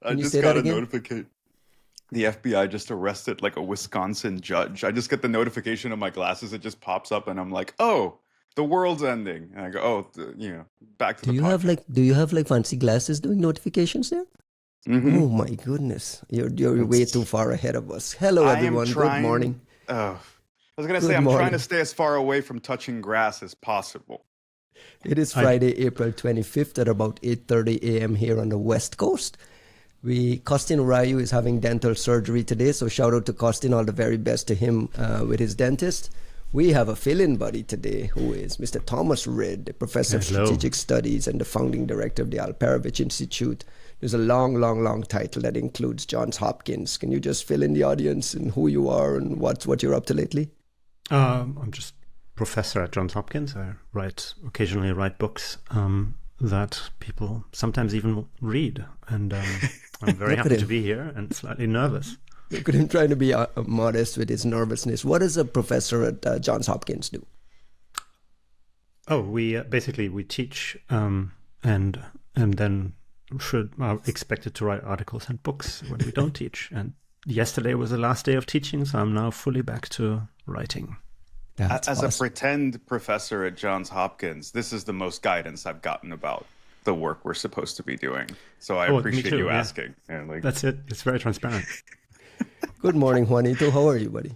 Can you just say got that a again? notification. The FBI just arrested like a Wisconsin judge. I just get the notification on my glasses. It just pops up, and I'm like, "Oh, the world's ending." And I go, "Oh, back to Do the you have podcast." like fancy glasses doing notifications there? hmm Oh my goodness. You're way too It's. far ahead of us. Hello I am everyone. Good trying. morning. I was gonna say Good I'm trying to morning. stay as far away from touching grass as possible. It is I Friday, April 25th at about 8:30 a.m. here on the West Coast. Costin Raiu is having dental surgery today, so shout out to Costin, all the very best to him with his dentist. We have a fill-in buddy today who is Mr. Thomas Rid, the professor of Hello. strategic studies and the founding director of the Alperovitch Institute. There's a long title that includes Johns Hopkins. Can you just fill in the audience and who you are and what you're up to lately? I'm just professor at Johns Hopkins. I occasionally write books that people sometimes even read, and I'm very Look at happy to him. be here and slightly nervous. Look at him trying to be modest with his nervousness. What does a professor at Johns Hopkins do? Oh, we basically we teach and then are expected to write articles and books when we don't teach. And yesterday was the last day of teaching, so I'm now fully back to writing. That's As awesome. a pretend professor at Johns Hopkins, this is the most guidance I've gotten about the work we're supposed to be doing. So I Oh, me appreciate too, you yeah. asking. And like, That's it. It's very transparent. Good morning, Juanito. How are you, buddy?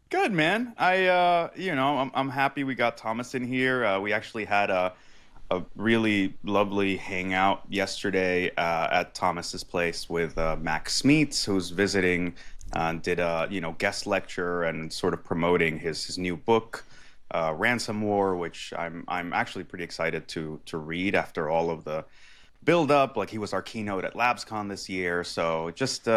good, man. I'm happy we got Thomas in here. We actually had a really lovely hangout yesterday at Thomas's place with Max Smeets, who's visiting. Did a guest lecture and sort of promoting his new book, Ransom War, which I'm actually pretty excited to read after all of the build up. Like, he was our keynote at LABScon this year, so just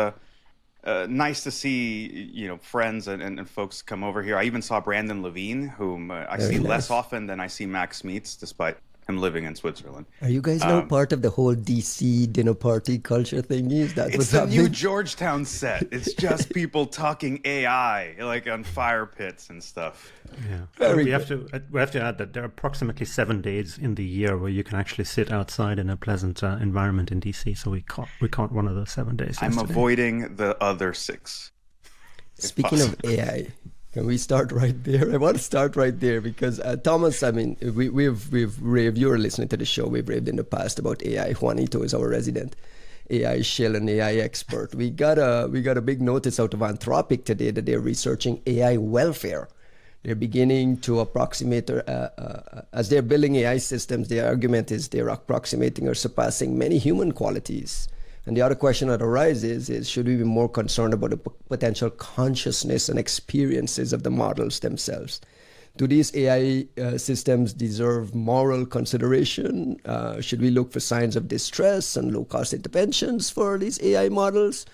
nice to see friends and folks come over here. I even saw Brandon Levine, whom I Very see nice. less often than I see Max Smeets, despite him living in Switzerland. Are you guys now part of the whole DC dinner party culture thingy? Is that It's what's the new happening? Georgetown set. It's just people talking AI, like on fire pits and stuff. Yeah. Very we have to add that there are approximately 7 days in the year where you can actually sit outside in a pleasant environment in DC. So we caught one of those 7 days. I'm yesterday. avoiding the other 6. Speaking of AI, can we start right there? I want to start right there because Thomas, I mean, we've raved. You're listening to the show. We've raved in the past about AI. Juanito is our resident AI shill and AI expert. We got a big notice out of Anthropic today that they're researching AI welfare. They're beginning to approximate, as they're building AI systems, the argument is they're approximating or surpassing many human qualities. And the other question that arises is should we be more concerned about the potential consciousness and experiences of the models themselves? Do these AI systems deserve moral consideration? Should we look for signs of distress and low-cost interventions for these AI models?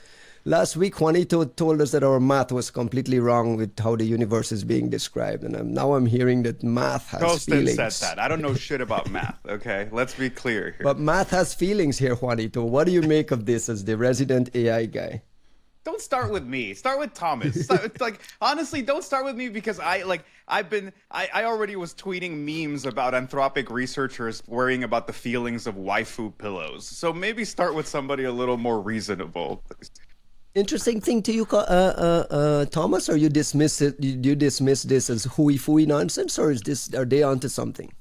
Last week, Juanito told us that our math was completely wrong with how the universe is being described. And now I'm hearing that math has Costin feelings. said that. I don't know shit about math, okay? Let's be clear here. But math has feelings here, Juanito. What do you make of this as the resident AI guy? Don't start with me. Start with Thomas. Like, honestly, don't start with me because I already was tweeting memes about Anthropic researchers worrying about the feelings of waifu pillows. So maybe start with somebody a little more reasonable. Interesting thing to you, Thomas, or you dismiss it? You dismiss this as hooey-fooey nonsense, or are they onto something?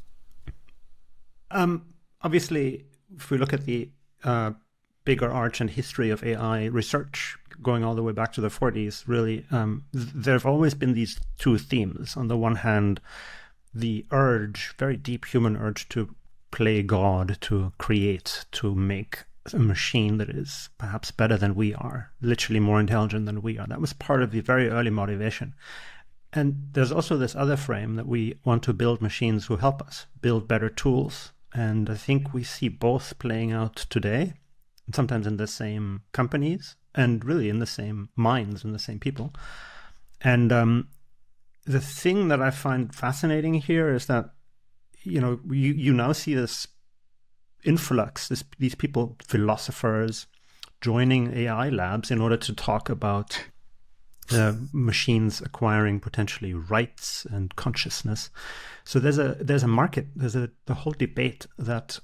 Obviously, if we look at the bigger arch and history of AI research, going all the way back to the 40s, really, there have always been these two themes. On the one hand, the urge, very deep human urge to play God, to create, to make a machine that is perhaps better than we are, literally more intelligent than we are. That was part of the very early motivation. And there's also this other frame that we want to build machines who help us build better tools. And I think we see both playing out today, sometimes in the same companies and really in the same minds and the same people. And the thing that I find fascinating here is that, you now see this influx, these people, philosophers, joining AI labs in order to talk about machines acquiring potentially rights and consciousness. So there's a market, there's the whole debate that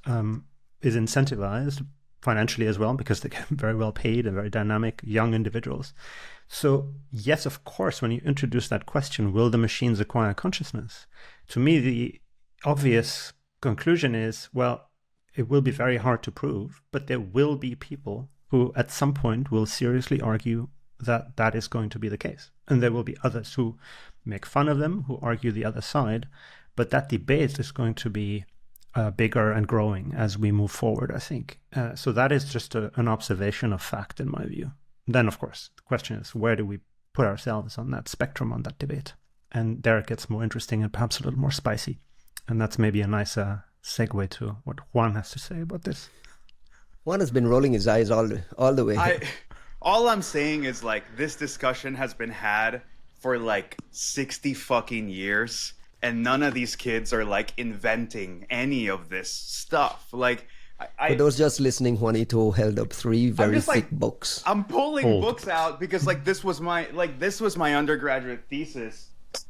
is incentivized financially as well, because they get very well paid and very dynamic young individuals. So yes, of course, when you introduce that question, will the machines acquire consciousness? To me, the obvious conclusion is, well, it will be very hard to prove, but there will be people who at some point will seriously argue that that is going to be the case. And there will be others who make fun of them, who argue the other side. But that debate is going to be bigger and growing as we move forward, I think. So that is just an observation of fact, in my view. Then, of course, the question is, where do we put ourselves on that spectrum, on that debate? And there it gets more interesting and perhaps a little more spicy. And that's maybe a nice segue to what Juan has to say about this. Juan has been rolling his eyes all the way. All I'm saying is, like, this discussion has been had for like 60 fucking years, and none of these kids are like inventing any of this stuff. Like, for those just listening, Juanito held up 3 very thick books. I'm pulling books out because like this was my undergraduate thesis,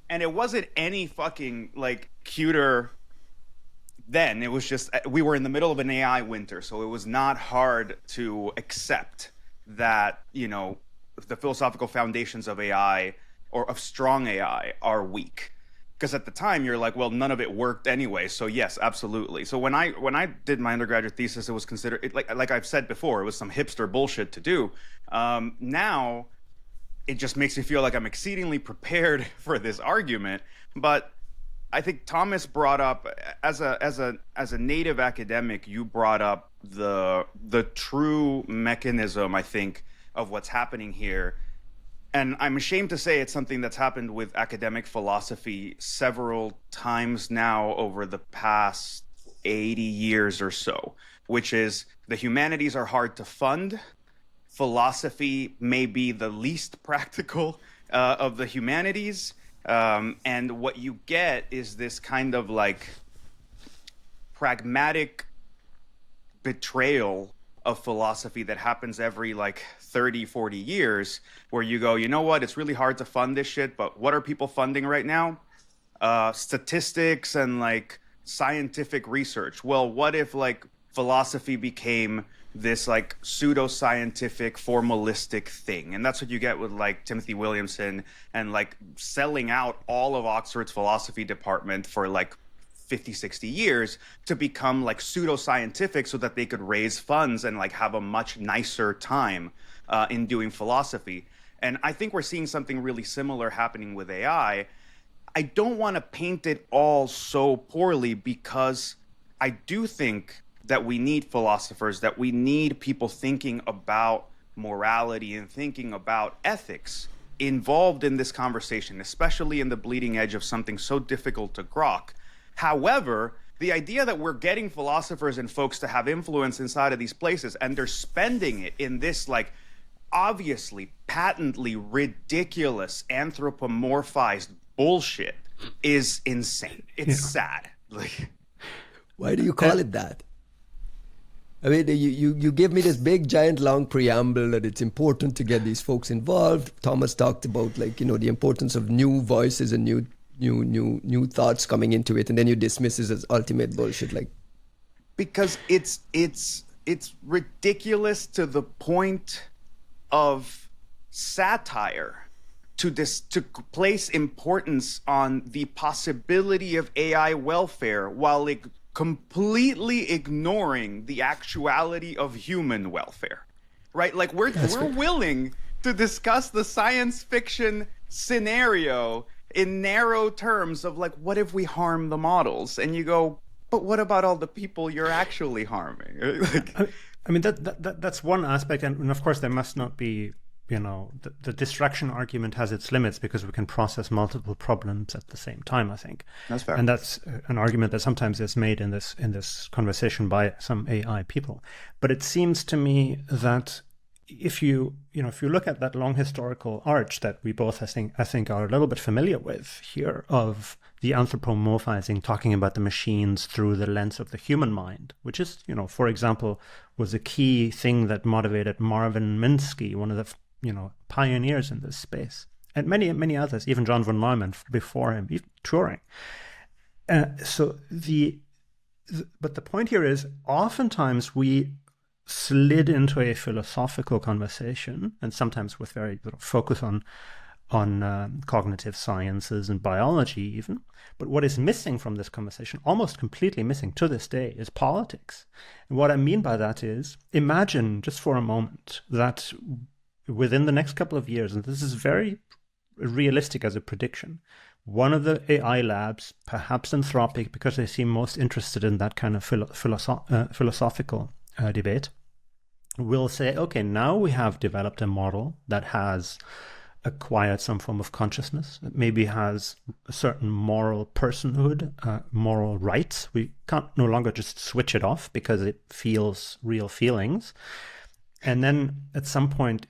and it wasn't any fucking like cuter then. It was just, we were in the middle of an AI winter, so it was not hard to accept that, you know, the philosophical foundations of AI or of strong AI are weak. Because at the time you're like, well, none of it worked anyway. So yes, absolutely. So when I did my undergraduate thesis, it was considered, like I've said before, it was some hipster bullshit to do. Now it just makes me feel like I'm exceedingly prepared for this argument. But I think Thomas brought up, as a native academic, you brought up the true mechanism, I think, of what's happening here. And I'm ashamed to say it's something that's happened with academic philosophy several times now over the past 80 years or so, which is the humanities are hard to fund. Philosophy may be the least practical of the humanities. And what you get is this kind of like pragmatic betrayal of philosophy that happens every like 30, 40 years, where you go, you know what, it's really hard to fund this shit, but what are people funding right now? Statistics and like scientific research. Well, what if like philosophy became this like pseudo-scientific formalistic thing? And that's what you get with like Timothy Williamson and like selling out all of Oxford's philosophy department for like 50, 60 years to become like pseudo-scientific so that they could raise funds and like have a much nicer time in doing philosophy. And I think we're seeing something really similar happening with AI. I don't want to paint it all so poorly, because I do think that we need philosophers, that we need people thinking about morality and thinking about ethics involved in this conversation, especially in the bleeding edge of something so difficult to grok. However, the idea that we're getting philosophers and folks to have influence inside of these places, and they're spending it in this like obviously patently ridiculous anthropomorphized bullshit, is insane. It's sad. Like, why do you call it that? I mean, you give me this big, giant, long preamble that it's important to get these folks involved. Thomas talked about, like, you know, the importance of new voices and new thoughts coming into it, and then you dismiss it as ultimate bullshit. Like, because it's ridiculous to the point of satire to place importance on the possibility of AI welfare while completely ignoring the actuality of human welfare, right? Like we're willing to discuss the science fiction scenario in narrow terms of like, what if we harm the models? And you go, but what about all the people you're actually harming? Like, I mean, that's one aspect, and of course there must not be, you know, the distraction argument has its limits because we can process multiple problems at the same time, I think. That's fair. And that's an argument that sometimes is made in this conversation by some AI people. But it seems to me that if you look at that long historical arch that we both, I think are a little bit familiar with here, of the anthropomorphizing, talking about the machines through the lens of the human mind, which is, you know, for example, was a key thing that motivated Marvin Minsky, one of the pioneers in this space, and many others, even John von Neumann before him, even Turing. But the point here is, oftentimes we slid into a philosophical conversation, and sometimes with very little focus on cognitive sciences and biology even. But what is missing from this conversation, almost completely missing to this day, is politics. And what I mean by that is, imagine just for a moment that within the next couple of years, and this is very realistic as a prediction, one of the AI labs, perhaps Anthropic, because they seem most interested in that kind of philosophical debate, will say, okay, now we have developed a model that has acquired some form of consciousness, that maybe has a certain moral personhood, moral rights. We can't no longer just switch it off because it feels real feelings. And then at some point,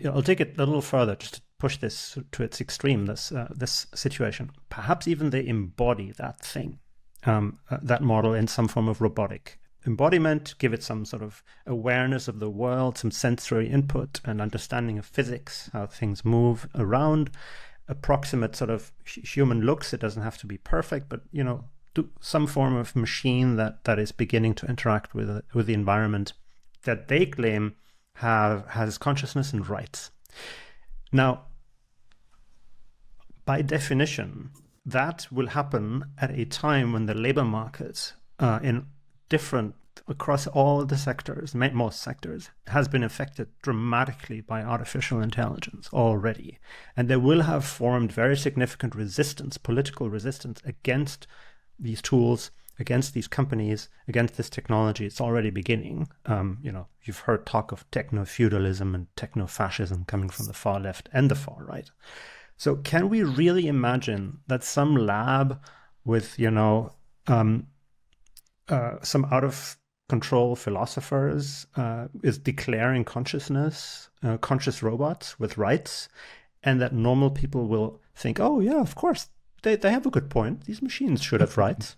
I'll take it a little further just to push this to its extreme, this situation. Perhaps even they embody that thing, that model in some form of robotic embodiment, give it some sort of awareness of the world, some sensory input and understanding of physics, how things move around, approximate sort of human looks. It doesn't have to be perfect, but, do some form of machine that is beginning to interact with the environment that they claim has consciousness and rights. Now, by definition, that will happen at a time when the labor market across all the sectors, most sectors, has been affected dramatically by artificial intelligence already. And they will have formed very significant resistance, political resistance against these tools, against these companies, against this technology. It's already beginning. You've heard talk of techno-feudalism and techno-fascism coming from the far left and the far right. So can we really imagine that some lab with, some out-of-control philosophers is declaring consciousness, conscious robots with rights, and that normal people will think, oh, yeah, of course, they have a good point. These machines should have rights.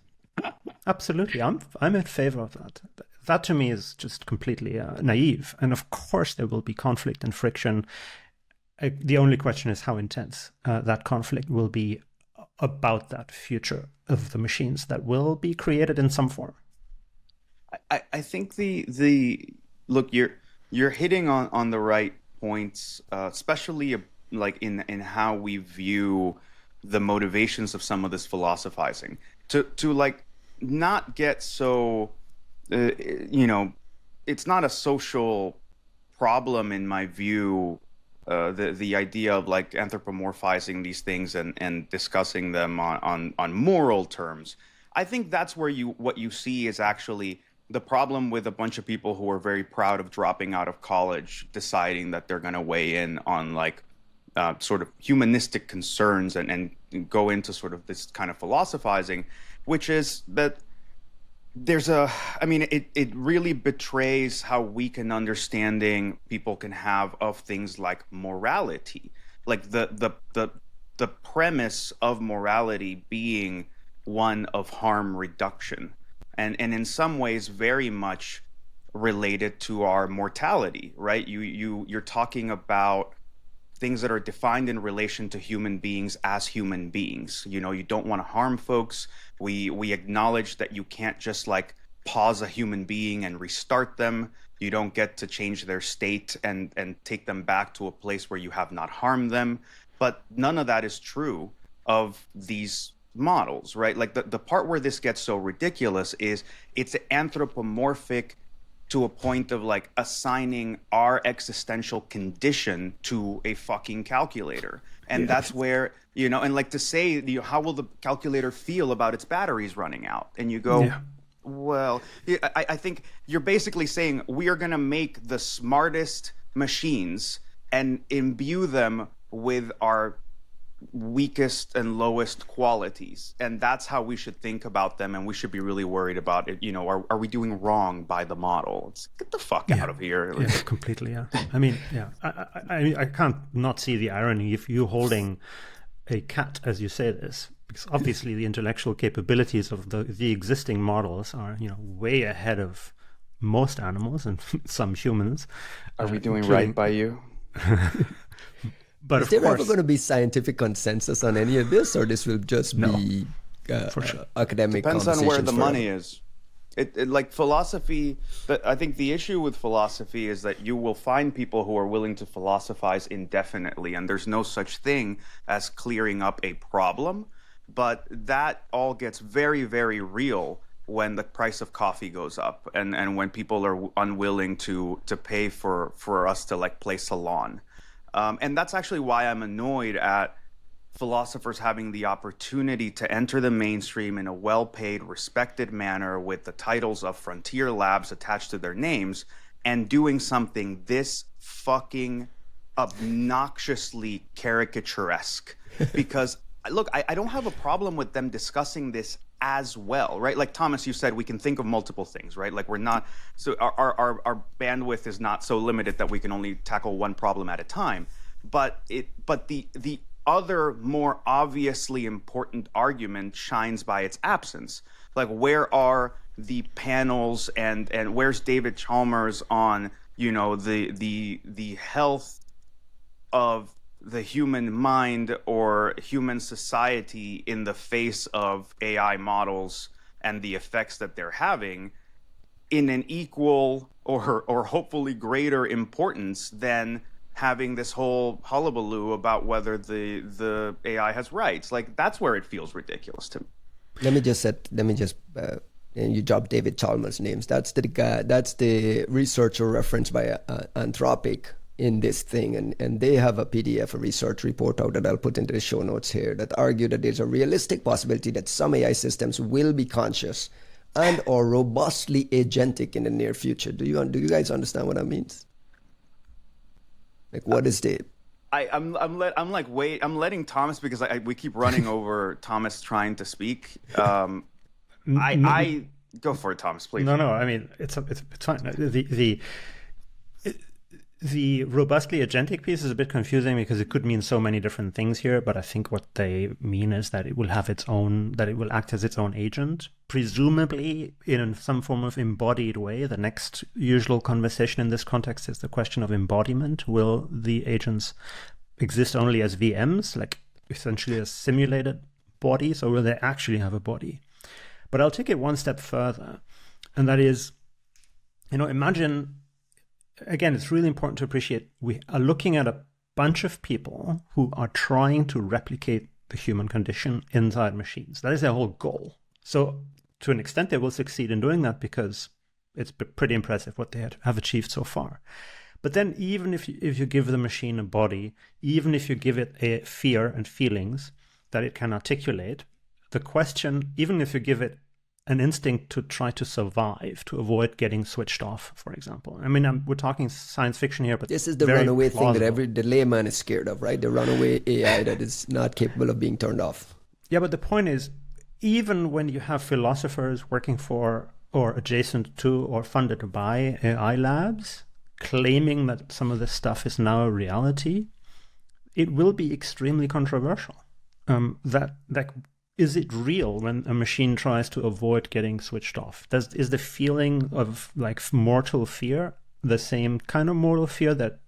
Absolutely. I'm in favor of that. That to me is just completely naive. And of course, there will be conflict and friction. The only question is how intense that conflict will be about that future of the machines that will be created in some form. I think the look, you're hitting on the right points, especially like in how we view the motivations of some of this philosophizing. To like not get so it's not a social problem in my view. The idea of like anthropomorphizing these things and discussing them on moral terms. I think that's where what you see is actually the problem with a bunch of people who are very proud of dropping out of college, deciding that they're going to weigh in on like sort of humanistic concerns and go into sort of this kind of philosophizing, which is that it really betrays how weak an understanding people can have of things like morality, like the premise of morality being one of harm reduction, and in some ways very much related to our mortality, right? You're talking about things that are defined in relation to human beings as human beings. You don't want to harm folks. We acknowledge that you can't just like pause a human being and restart them. You don't get to change their state and take them back to a place where you have not harmed them. But none of that is true of these models, right? Like the part where this gets so ridiculous is it's anthropomorphic to a point of like assigning our existential condition to a fucking calculator. And that's where, and like to say, how will the calculator feel about its batteries running out? And you go, well, I think you're basically saying we are going to make the smartest machines and imbue them with our weakest and lowest qualities, and that's how we should think about them, and we should be really worried about it. Are we doing wrong by the model? Get the fuck out of here. Yeah, completely. I mean, I can't not see the irony if you holding a cat as you say this, because obviously the intellectual capabilities of the existing models are way ahead of most animals and some humans. Are we doing right by you? But is there ever going to be scientific consensus on any of this, or this will just be for sure. academic Depends on where the money is. Like philosophy, but I think the issue with philosophy is that you will find people who are willing to philosophize indefinitely, and there's no such thing as clearing up a problem. But that all gets very, very real when the price of coffee goes up, and when people are unwilling to pay for us to like play salon. And that's actually why I'm annoyed at philosophers having the opportunity to enter the mainstream in a well-paid, respected manner with the titles of frontier labs attached to their names and doing something this fucking obnoxiously caricaturesque. Because, look, I don't have a problem with them discussing this as well, right? Like Thomas, you said we can think of multiple things, right? Like we're not, so our bandwidth is not so limited that we can only tackle one problem at a time. But the other more obviously important argument shines by its absence. Like, where are the panels and where's David Chalmers on, you know, the health of the human mind or human society in the face of AI models and the effects that they're having in an equal or hopefully greater importance than having this whole hullabaloo about whether the AI has rights. Like, that's where it feels ridiculous to me. Let me just and you dropped David Chalmers' names. That's the guy. That's the researcher referenced by Anthropic in this thing, and they have a PDF, a research report out that I'll put into the show notes here that argue that there's a realistic possibility that some AI systems will be conscious and or robustly agentic in the near future. Do you guys understand what that means? Like, what is the? I'm letting Thomas, because we keep running over Thomas trying to speak. I go for it, Thomas, please. No. I mean, it's fine. The robustly agentic piece is a bit confusing because it could mean so many different things here, but I think what they mean is that it will have its own, that it will act as its own agent, presumably in some form of embodied way. The next usual conversation in this context is the question of embodiment. Will the agents exist only as VMs, like essentially as simulated bodies, or will they actually have a body? But I'll take it one step further, and that is, imagine. Again, it's really important to appreciate we are looking at a bunch of people who are trying to replicate the human condition inside machines. That is their whole goal. So to an extent, they will succeed in doing that because it's pretty impressive what they have achieved so far. But then even if you give the machine a body, even if you give it a fear and feelings that it can articulate, the question, even if you give it an instinct to try to survive, to avoid getting switched off, for example. I mean, we're talking science fiction here, but this is the runaway thing that the layman is scared of, right? The runaway AI that is not capable of being turned off. Yeah, but the point is, even when you have philosophers working for or adjacent to or funded by AI labs claiming that some of this stuff is now a reality, it will be extremely controversial. Is it real when a machine tries to avoid getting switched off? Is the feeling of like mortal fear the same kind of mortal fear that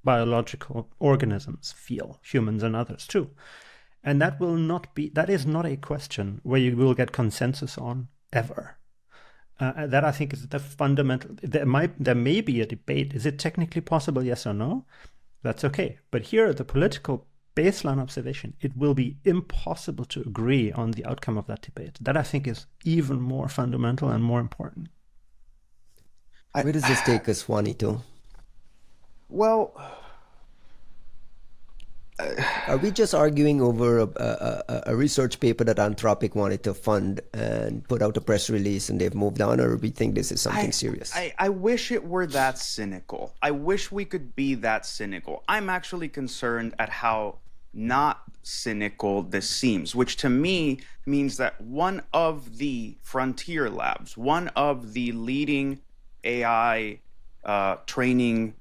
biological organisms feel, humans and others too? And that is not a question where you will get consensus on ever. That I think is the fundamental. There may be a debate. Is it technically possible? Yes or no? That's okay. But here, the political baseline observation, it will be impossible to agree on the outcome of that debate. That I think is even more fundamental and more important. Where does this take us, Juanito? Well, are we just arguing over a research paper that Anthropic wanted to fund and put out a press release and they've moved on, or we think this is something serious? I wish it were that cynical. I wish we could be that cynical. I'm actually concerned at how not cynical this seems, which to me means that one of the frontier labs, one of the leading AI training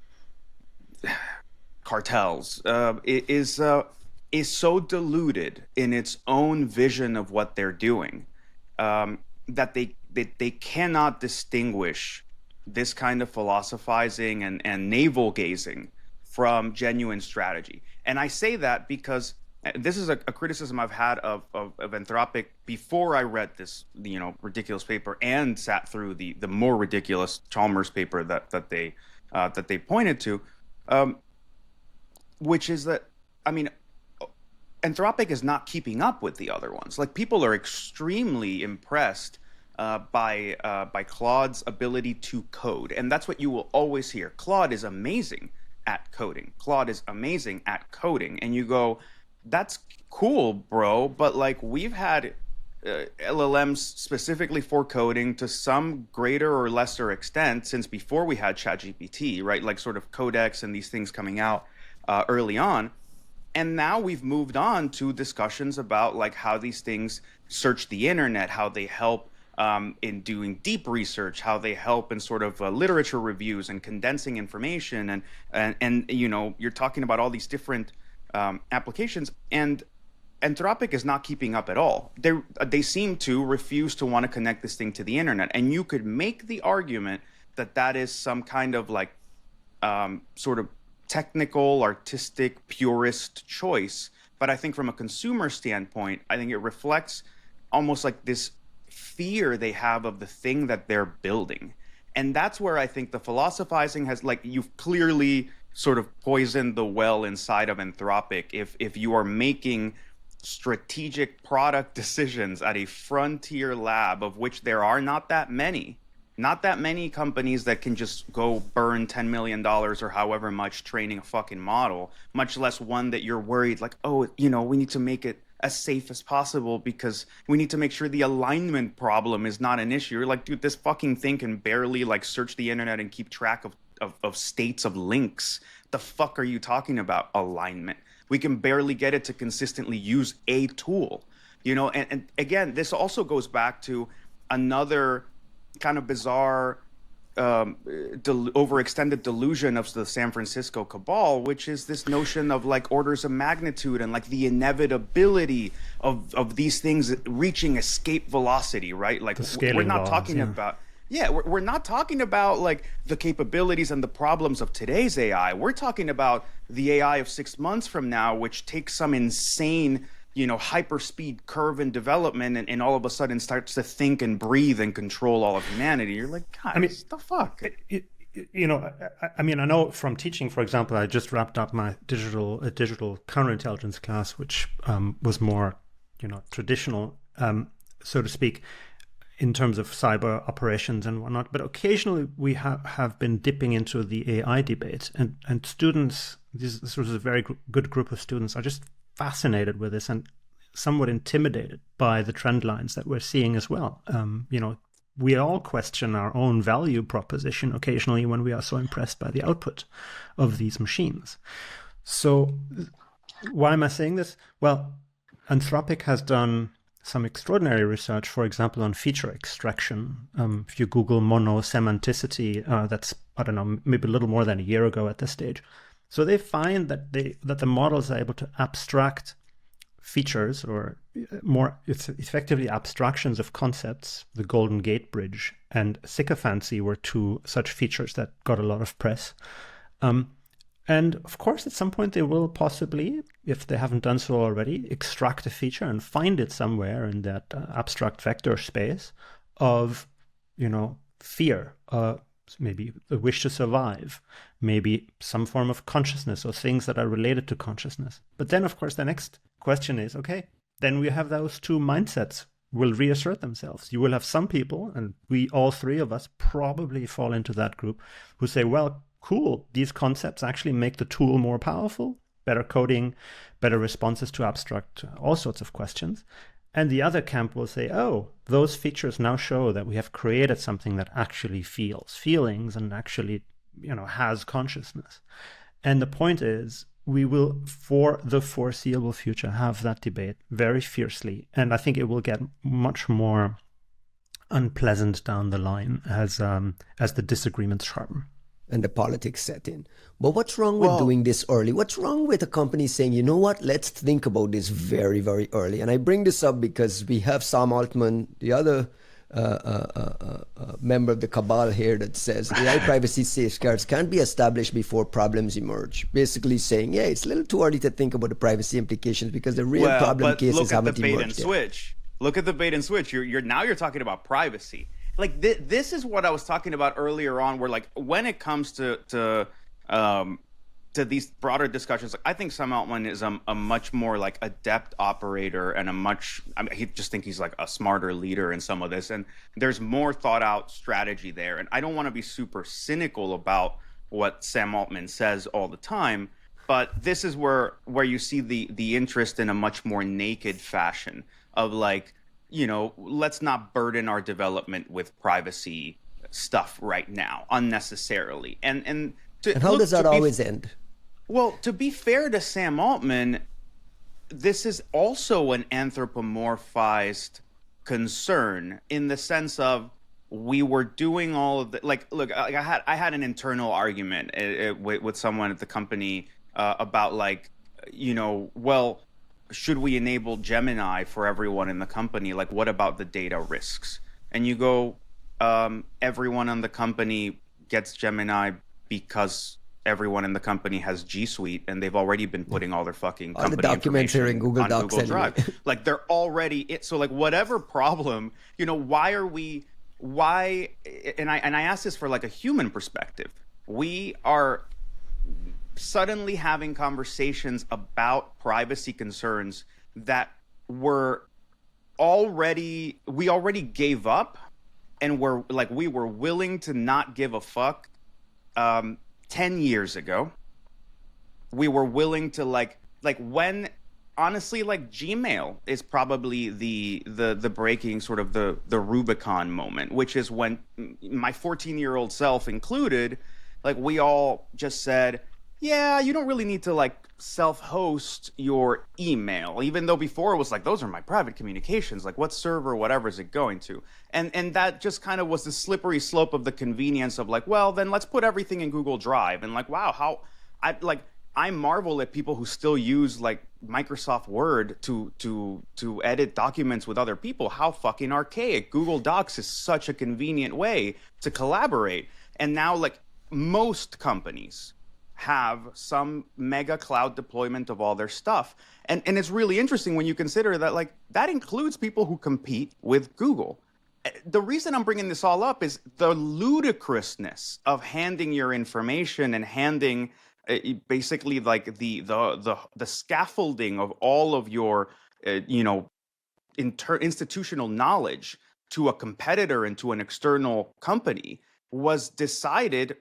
cartels is so deluded in its own vision of what they're doing that they cannot distinguish this kind of philosophizing and navel gazing from genuine strategy. And I say that because this is a criticism I've had of Anthropic before I read this, ridiculous paper and sat through the more ridiculous Chalmers paper that they pointed to, which is that, I mean, Anthropic is not keeping up with the other ones. Like, people are extremely impressed by Claude's ability to code, and that's what you will always hear. Claude is amazing at coding. Claude is amazing at coding, and you go, that's cool, bro, but like, we've had LLMs specifically for coding to some greater or lesser extent since before we had ChatGPT, right? Like, sort of Codex and these things coming out early on. And now we've moved on to discussions about like how these things search the internet, how they help in doing deep research, how they help in sort of literature reviews and condensing information, and you're talking about all these different applications, and Anthropic is not keeping up at all. They seem to refuse to want to connect this thing to the internet, and you could make the argument that is some kind of like sort of technical, artistic, purist choice. But I think from a consumer standpoint, I think it reflects almost like this fear they have of the thing that they're building. And that's where I think the philosophizing has, like, you've clearly sort of poisoned the well inside of Anthropic if you are making strategic product decisions at a frontier lab, of which there are not that many companies that can just go burn $10 million or however much training a fucking model, much less one that you're worried like, oh, we need to make it as safe as possible because we need to make sure the alignment problem is not an issue. You're like, dude, this fucking thing can barely like search the internet and keep track of states of links. The fuck are you talking about alignment? We can barely get it to consistently use a tool, and again, this also goes back to another kind of bizarre overextended delusion of the San Francisco cabal, which is this notion of like orders of magnitude and like the inevitability of these things reaching escape velocity, right? Like, we're not talking about we're not talking about like the capabilities and the problems of today's AI. We're talking about the AI of 6 months from now, which takes some insane hyperspeed curve in development and all of a sudden starts to think and breathe and control all of humanity. You're like, guys, the fuck? I know from teaching, for example, I just wrapped up my digital counterintelligence class, which was more, traditional, so to speak, in terms of cyber operations and whatnot. But occasionally we have been dipping into the AI debate, and students, this was a very good group of students, are just fascinated with this and somewhat intimidated by the trend lines that we're seeing as well. We all question our own value proposition occasionally when we are so impressed by the output of these machines. So why am I saying this? Well, Anthropic has done some extraordinary research, for example, on feature extraction. If you Google monosemanticity, that's, I don't know, maybe a little more than a year ago at this stage. So they find that the models are able to abstract features, or more effectively abstractions of concepts. The Golden Gate Bridge and sycophancy were two such features that got a lot of press. And of course, at some point they will possibly, if they haven't done so already, extract a feature and find it somewhere in that abstract vector space of, fear, maybe a wish to survive, maybe some form of consciousness or things that are related to consciousness. But then, of course, the next question is, okay, then we have those two mindsets will reassert themselves. You will have some people, and we, all three of us, probably fall into that group, who say, well, cool, these concepts actually make the tool more powerful, better coding, better responses to abstract all sorts of questions. And the other camp will say, oh, those features now show that we have created something that actually feels feelings and actually, has consciousness. And the point is, we will, for the foreseeable future, have that debate very fiercely. And I think it will get much more unpleasant down the line as the disagreements sharpen. And the politics set in. But what's wrong with doing this early? What's wrong with a company saying, you know what, let's think about this very, very early? And I bring this up because we have Sam Altman, the other member of the cabal here that says AI privacy safeguards can't be established before problems emerge. Basically saying, yeah, it's a little too early to think about the privacy implications because the real problem cases haven't emerged yet. Look at the bait and switch. You're talking about privacy. Like this is what I was talking about earlier on, where like when it comes to these broader discussions, like I think Sam Altman is a much more like adept operator and I just think he's like a smarter leader in some of this, and there's more thought out strategy there. And I don't want to be super cynical about what Sam Altman says all the time, but this is where you see the interest in a much more naked fashion of like, you know, let's not burden our development with privacy stuff right now unnecessarily. And how does that always end? Well, to be fair to Sam Altman, this is also an anthropomorphized concern in the sense of we were doing all of the, like, look, I had an internal argument with someone at the company about like, you know, well, should we enable Gemini for everyone in the company? Like, what about the data risks? And you go, everyone in the company gets Gemini because everyone in the company has G Suite and they've already been putting all their fucking company the documents here in Google Docs Google Drive. Like they're already so like whatever problem, you know, why and I ask this for like a human perspective. We are suddenly having conversations about privacy concerns that we already gave up, and we were willing to not give a fuck 10 years ago. We were willing to like when honestly like Gmail is probably the breaking sort of the Rubicon moment, which is when my 14-year-old self included, like we all just said, yeah, you don't really need to like self-host your email, even though before it was like, those are my private communications, like what server, whatever is it going to? And that just kind of was the slippery slope of the convenience of like, well, then let's put everything in Google Drive. And like, wow, how I marvel at people who still use like Microsoft Word to edit documents with other people. How fucking archaic. Google Docs is such a convenient way to collaborate. And now like most companies have some mega cloud deployment of all their stuff. And it's really interesting when you consider that like that includes people who compete with Google. The reason I'm bringing this all up is the ludicrousness of handing your information and handing basically like the scaffolding of all of your institutional knowledge to a competitor and to an external company was decided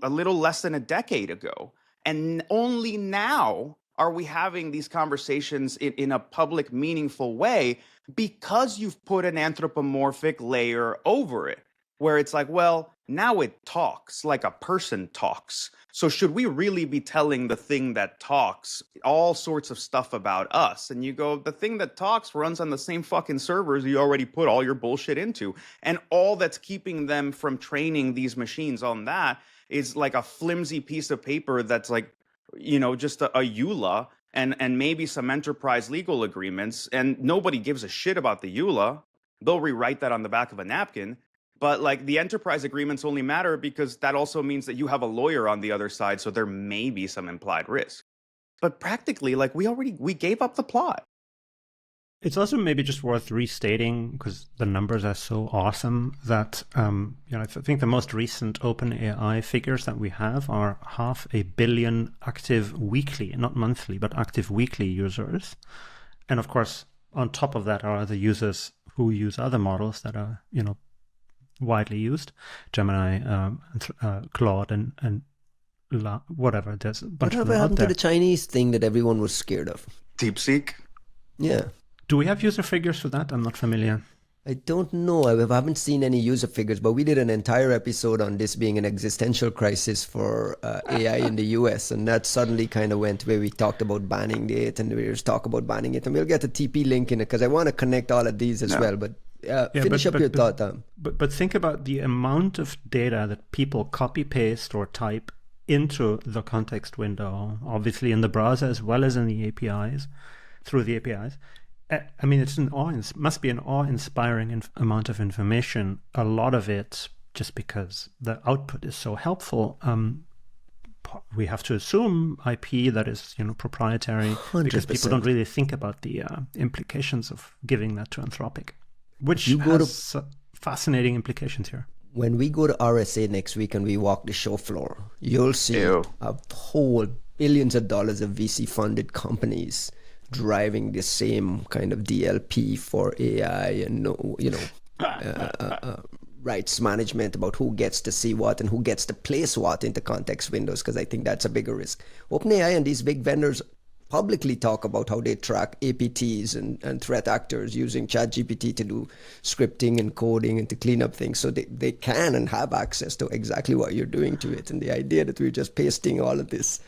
a little less than a decade ago. And only now are we having these conversations in a public, meaningful way because you've put an anthropomorphic layer over it, where it's like, well, now it talks like a person talks. So should we really be telling the thing that talks all sorts of stuff about us? And you go, the thing that talks runs on the same fucking servers you already put all your bullshit into. And all that's keeping them from training these machines on that is like a flimsy piece of paper that's like, you know, just a EULA and maybe some enterprise legal agreements. And nobody gives a shit about the EULA. They'll rewrite that on the back of a napkin. But like the enterprise agreements only matter because that also means that you have a lawyer on the other side. So there may be some implied risk. But practically, like we gave up the plot. It's also maybe just worth restating, because the numbers are so awesome, that I think the most recent OpenAI figures that we have are 500 million active weekly, not monthly, but active weekly users. And of course, on top of that are the users who use other models that are, widely used, Gemini, Claude, and whatever. There's a bunch of them out there. What happened to the Chinese thing that everyone was scared of? DeepSeek? Yeah. Do we have user figures for that? I'm not familiar. I don't know. I haven't seen any user figures, but we did an entire episode on this being an existential crisis for AI in the US. And that suddenly kind of went where we talked about banning it, and we just talk about banning it. And we'll get a TP link in it because I want to connect all of these as well. But finish up your thought, Tom. But think about the amount of data that people copy, paste, or type into the context window, obviously in the browser as well as in the APIs, through the APIs. I mean, must be an awe-inspiring amount of information. A lot of it, just because the output is so helpful, we have to assume IP that is, proprietary, 100%. because people don't really think about the implications of giving that to Anthropic, which has fascinating implications here. When we go to RSA next week and we walk the show floor, you'll see a whole billions of dollars of VC-funded companies driving the same kind of DLP for AI and rights management about who gets to see what and who gets to place what into context windows, because I think that's a bigger risk. OpenAI and these big vendors publicly talk about how they track APTs and threat actors using ChatGPT to do scripting and coding and to clean up things. So they can and have access to exactly what you're doing to it. And the idea that we're just pasting all of this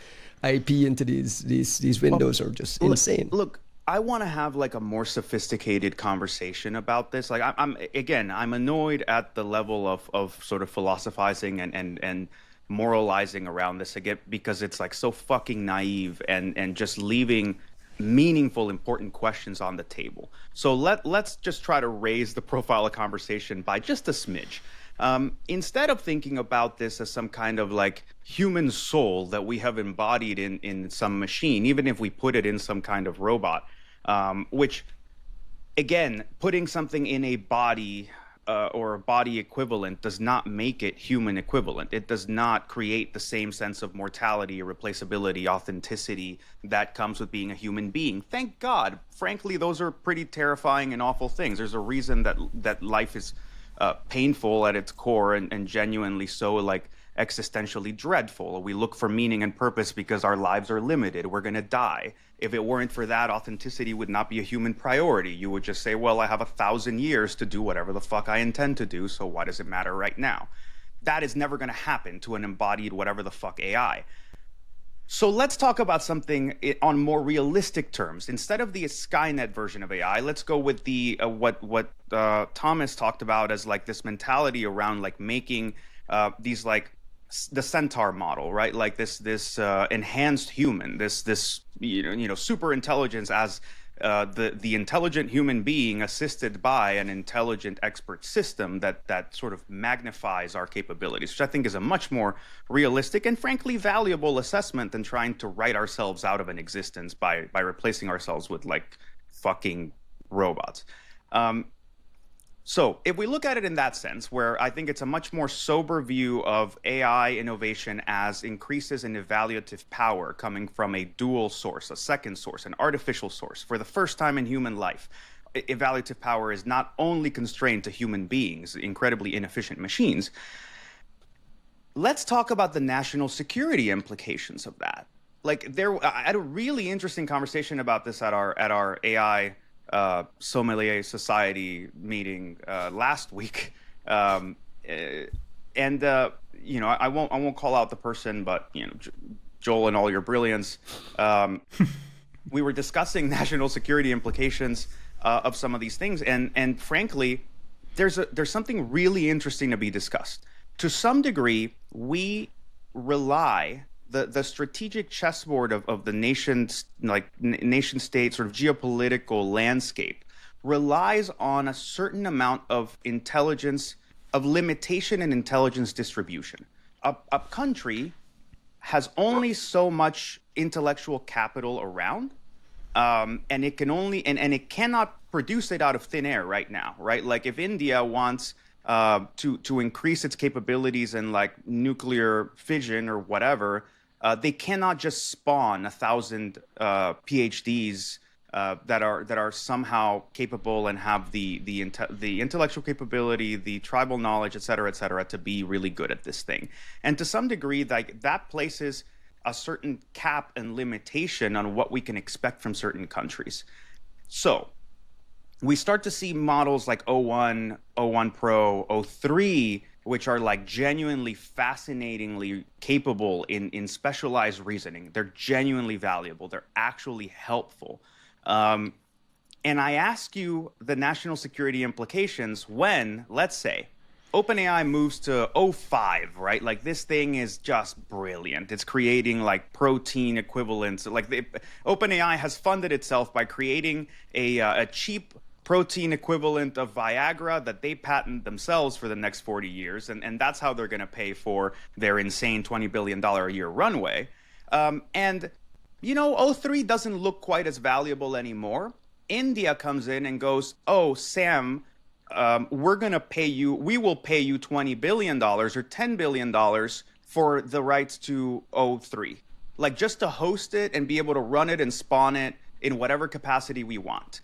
IP into these windows are just insane. Look, I want to have like a more sophisticated conversation about this. Like I'm annoyed at the level of sort of philosophizing and moralizing around this again, because it's like so fucking naive and just leaving meaningful, important questions on the table. So let's just try to raise the profile of conversation by just a smidge. Instead of thinking about this as some kind of like human soul that we have embodied in some machine, even if we put it in some kind of robot, which, again, putting something in a body or a body equivalent does not make it human equivalent. It does not create the same sense of mortality, replaceability, authenticity that comes with being a human being. Thank God. Frankly, those are pretty terrifying and awful things. There's a reason that life is painful at its core and genuinely so like existentially dreadful. We look for meaning and purpose because our lives are limited. We're going to die. If it weren't for that, authenticity would not be a human priority. You would just say, well, I have 1,000 years to do whatever the fuck I intend to do, so why does it matter right now? That is never going to happen to an embodied whatever the fuck AI. So let's talk about something on more realistic terms. Instead of the Skynet version of AI, let's go with the what Thomas talked about as like this mentality around like making these like the centaur model, right? Like this enhanced human, this super intelligence as the intelligent human being assisted by an intelligent expert system that sort of magnifies our capabilities, which I think is a much more realistic and frankly valuable assessment than trying to write ourselves out of an existence by replacing ourselves with like fucking robots. So if we look at it in that sense, where I think it's a much more sober view of AI innovation as increases in evaluative power coming from a dual source, a second source, an artificial source. For the first time in human life, evaluative power is not only constrained to human beings, incredibly inefficient machines. Let's talk about the national security implications of that. Like I had a really interesting conversation about this at our AI Sommelier Society meeting last week, and I won't call out the person, but Joel, in all your brilliance, we were discussing national security implications of some of these things, and frankly, there's something really interesting to be discussed. To some degree, we rely. The strategic chessboard of the nation state sort of geopolitical landscape relies on a certain amount of intelligence, of limitation and intelligence distribution. A country has only so much intellectual capital around, and it can only and it cannot produce it out of thin air right now, right? Like if India wants to increase its capabilities in like nuclear fission or whatever. They cannot just spawn 1,000 PhDs that are somehow capable and have the intellectual capability, the tribal knowledge, et cetera, to be really good at this thing. And to some degree, like that places a certain cap and limitation on what we can expect from certain countries. So we start to see models like O1, O1 Pro, O3, which are like genuinely fascinatingly capable in specialized reasoning. They're genuinely valuable. They're actually helpful. And I ask you the national security implications when, let's say, OpenAI moves to O5, right? Like this thing is just brilliant. It's creating like protein equivalents. Like OpenAI has funded itself by creating a cheap protein equivalent of Viagra that they patent themselves for the next 40 years. And that's how they're going to pay for their insane $20 billion a year runway. And, you know, O3 doesn't look quite as valuable anymore. India comes in and goes, oh, Sam, we're going to pay you, we will pay you $20 billion or $10 billion for the rights to O3. Like just to host it and be able to run it and spawn it in whatever capacity we want.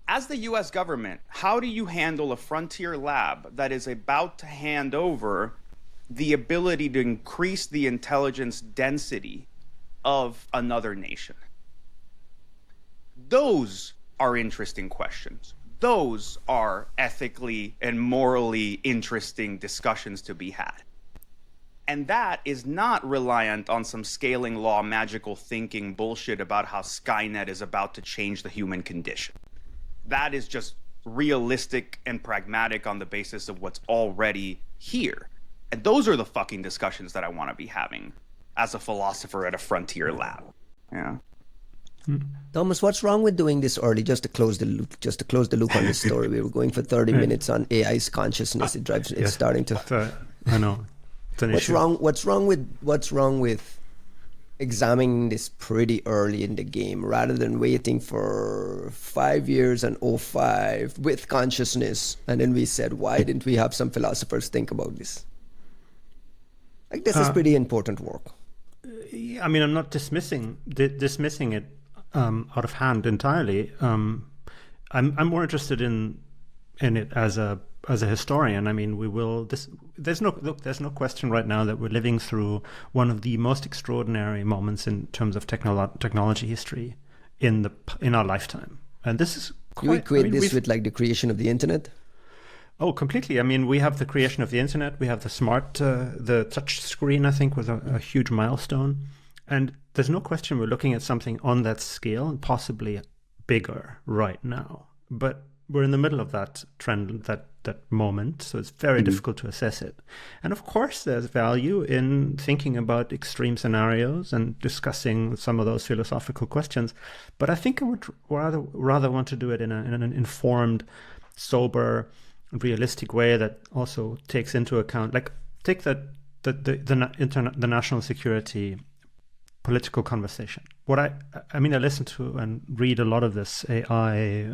As the US government, how do you handle a frontier lab that is about to hand over the ability to increase the intelligence density of another nation? Those are interesting questions. Those are ethically and morally interesting discussions to be had. And that is not reliant on some scaling law, magical thinking bullshit about how Skynet is about to change the human condition. That is just realistic and pragmatic on the basis of what's already here. And those are the fucking discussions that I want to be having as a philosopher at a frontier lab. Yeah. Thomas, what's wrong with doing this early just to close the loop on this story? We were going for 30 minutes on AI's consciousness. It's starting to. I know. It's an issue. What's wrong with examining this pretty early in the game rather than waiting for 5 years and 05 with consciousness? And then we said, why didn't we have some philosophers think about this? Like this is pretty important work. I mean, I'm not dismissing it out of hand entirely. I'm more interested in it as a historian. I mean, there's no question right now that we're living through one of the most extraordinary moments in terms of technology history in our lifetime. And this is quite, you equate this with like the creation of the internet? Oh, completely. I mean, we have the creation of the internet. We have the touch screen, I think, was a huge milestone. And there's no question we're looking at something on that scale and possibly bigger right now. But we're in the middle of that trend, that moment, so it's very difficult to assess it. And of course, there's value in thinking about extreme scenarios and discussing some of those philosophical questions. But I think I would rather want to do it in an informed, sober, realistic way that also takes into account, like, take the national security political conversation. I listen to and read a lot of this AI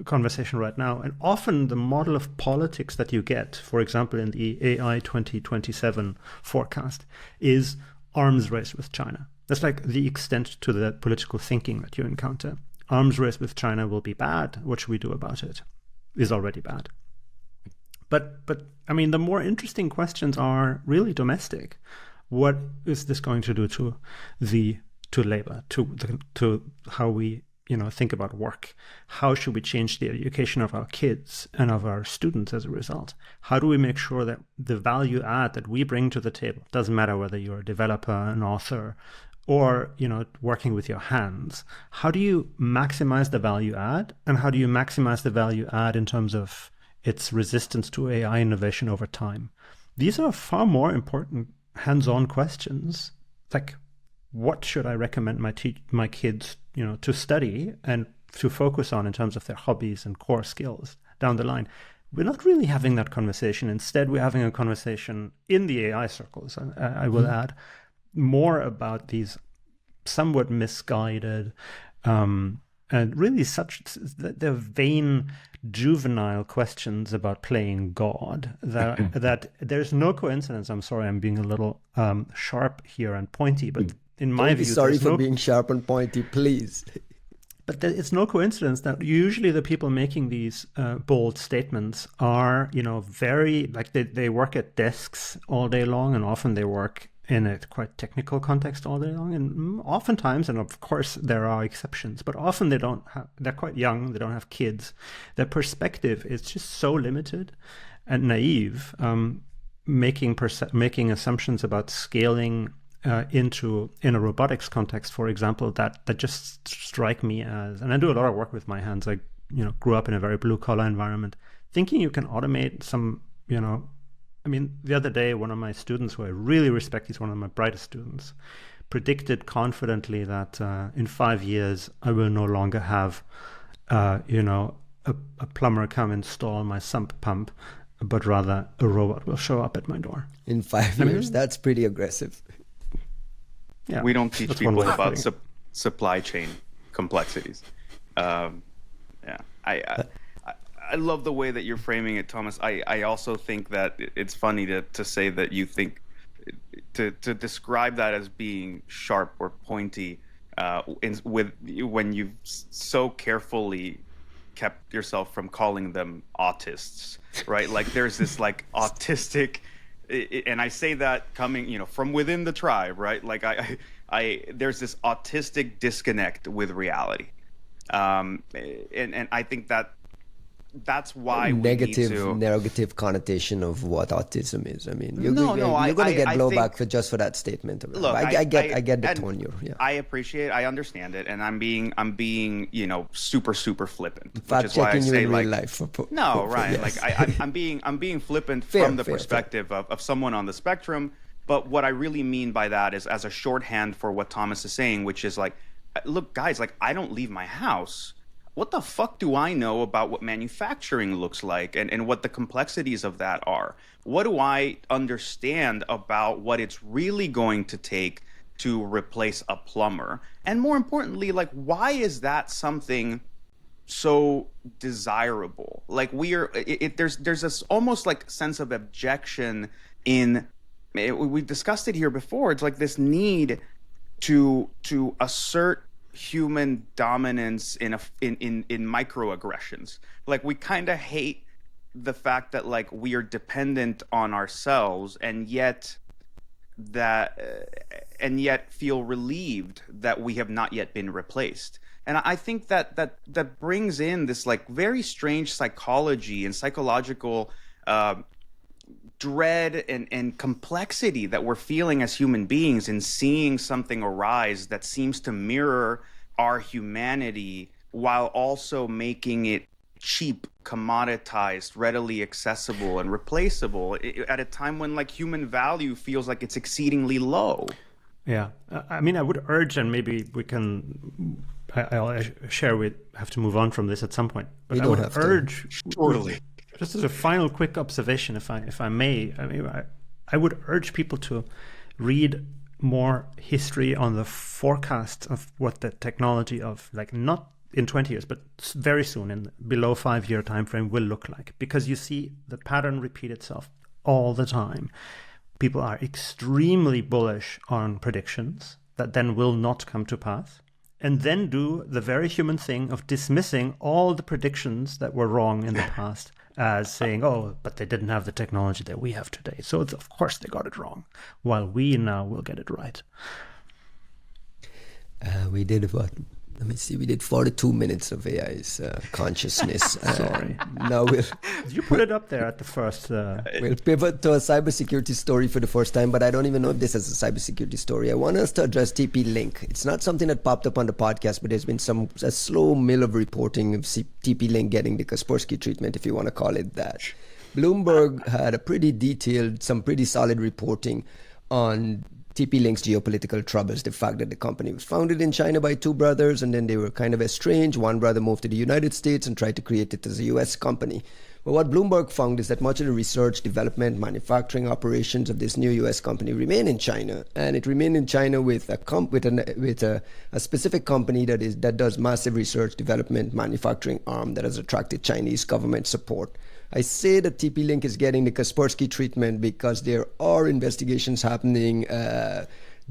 conversation right now, and often the model of politics that you get, for example, in the AI 2027 forecast, is arms race with China. That's like the extent to the political thinking that you encounter. Arms race with China will be bad. What should we do about it? Is already bad. But I mean, the more interesting questions are really domestic. What is this going to do to labor, to how we think about work? How should we change the education of our kids and of our students as a result? How do we make sure that the value add that we bring to the table, doesn't matter whether you're a developer, an author, or working with your hands, how do you maximize the value add, and how do you maximize the value add in terms of its resistance to AI innovation over time? These are far more important hands-on questions, like what should I recommend my kids to study and to focus on in terms of their hobbies and core skills down the line. We're not really having that conversation. Instead, we're having a conversation in the AI circles, I will add, more about these somewhat misguided and really the vain juvenile questions about playing God, that there's no coincidence. I'm sorry, I'm being a little sharp here and pointy, but in my view, sorry for being sharp and pointy, please. But it's no coincidence that usually the people making these bold statements are, very, like they work at desks all day long, and often they work in a quite technical context all day long. And oftentimes, and of course there are exceptions, but often they're quite young, they don't have kids. Their perspective is just so limited and naive, making assumptions about scaling in a robotics context, for example, that just strike me as, and I do a lot of work with my hands. I grew up in a very blue collar environment. Thinking you can automate some I mean, the other day, one of my students who I really respect, he's one of my brightest students, predicted confidently that in 5 years, I will no longer have, a plumber come install my sump pump, but rather a robot will show up at my door. In 5 years, that's pretty aggressive. Yeah, we don't teach people about supply chain complexities. I love the way that you're framing it, Thomas. I also think that it's funny to say that you think to describe that as being sharp or pointy when you've so carefully kept yourself from calling them autists, right? Like there's this like autistic, and I say that coming from within the tribe, right? Like I there's this autistic disconnect with reality, and I think that's why negative connotation of what autism is. I mean, you're going to get blowback for that statement. Look, I get the tone you're. Yeah. I understand it, and I'm being super flippant. Fact checking you in real life. Right? Yes. Like I'm being flippant from the perspective of someone on the spectrum. But what I really mean by that is as a shorthand for what Thomas is saying, which is like, look, guys, like I don't leave my house. What the fuck do I know about what manufacturing looks like and what the complexities of that are? What do I understand about what it's really going to take to replace a plumber? And more importantly, like, why is that something so desirable? Like there's this almost like sense of objection we discussed it here before. It's like this need to assert human dominance in microaggressions. Like we kind of hate the fact that like we are dependent on ourselves and yet feel relieved that we have not yet been replaced. And I think that brings in this like very strange psychology and psychological dread and complexity that we're feeling as human beings in seeing something arise that seems to mirror our humanity while also making it cheap, commoditized, readily accessible, and replaceable at a time when like human value feels like it's exceedingly low. Yeah, I mean, I would urge, and maybe we can. I'll share. We have to move on from this at some point, but I would urge. Surely. Just as a final quick observation, if I may, I mean, I would urge people to read more history on the forecast of what the technology of, like, not in 20 years, but very soon, in below 5-year time frame, will look like. Because you see the pattern repeat itself all the time. People are extremely bullish on predictions that then will not come to pass, and then do the very human thing of dismissing all the predictions that were wrong in the past as saying, oh, but they didn't have the technology that we have today. So of course they got it wrong, while we now will get it right. We did what? Let me see. We did 42 minutes of AI's consciousness. Sorry. Now you put it up there at the first. We'll pivot to a cybersecurity story for the first time, but I don't even know if this is a cybersecurity story. I want us to address TP-Link. It's not something that popped up on the podcast, but there's been a slow mill of reporting of TP-Link getting the Kaspersky treatment, if you want to call it that. Bloomberg had a pretty detailed, some pretty solid reporting on TP-Link's geopolitical troubles, the fact that the company was founded in China by two brothers and then they were kind of estranged. One brother moved to the United States and tried to create it as a US company. But what Bloomberg found is that much of the research, development, manufacturing operations of this new US company remain in China, and it remained in China with a specific company that does massive research, development, manufacturing arm that has attracted Chinese government support. I say that TP-Link is getting the Kaspersky treatment because there are investigations happening,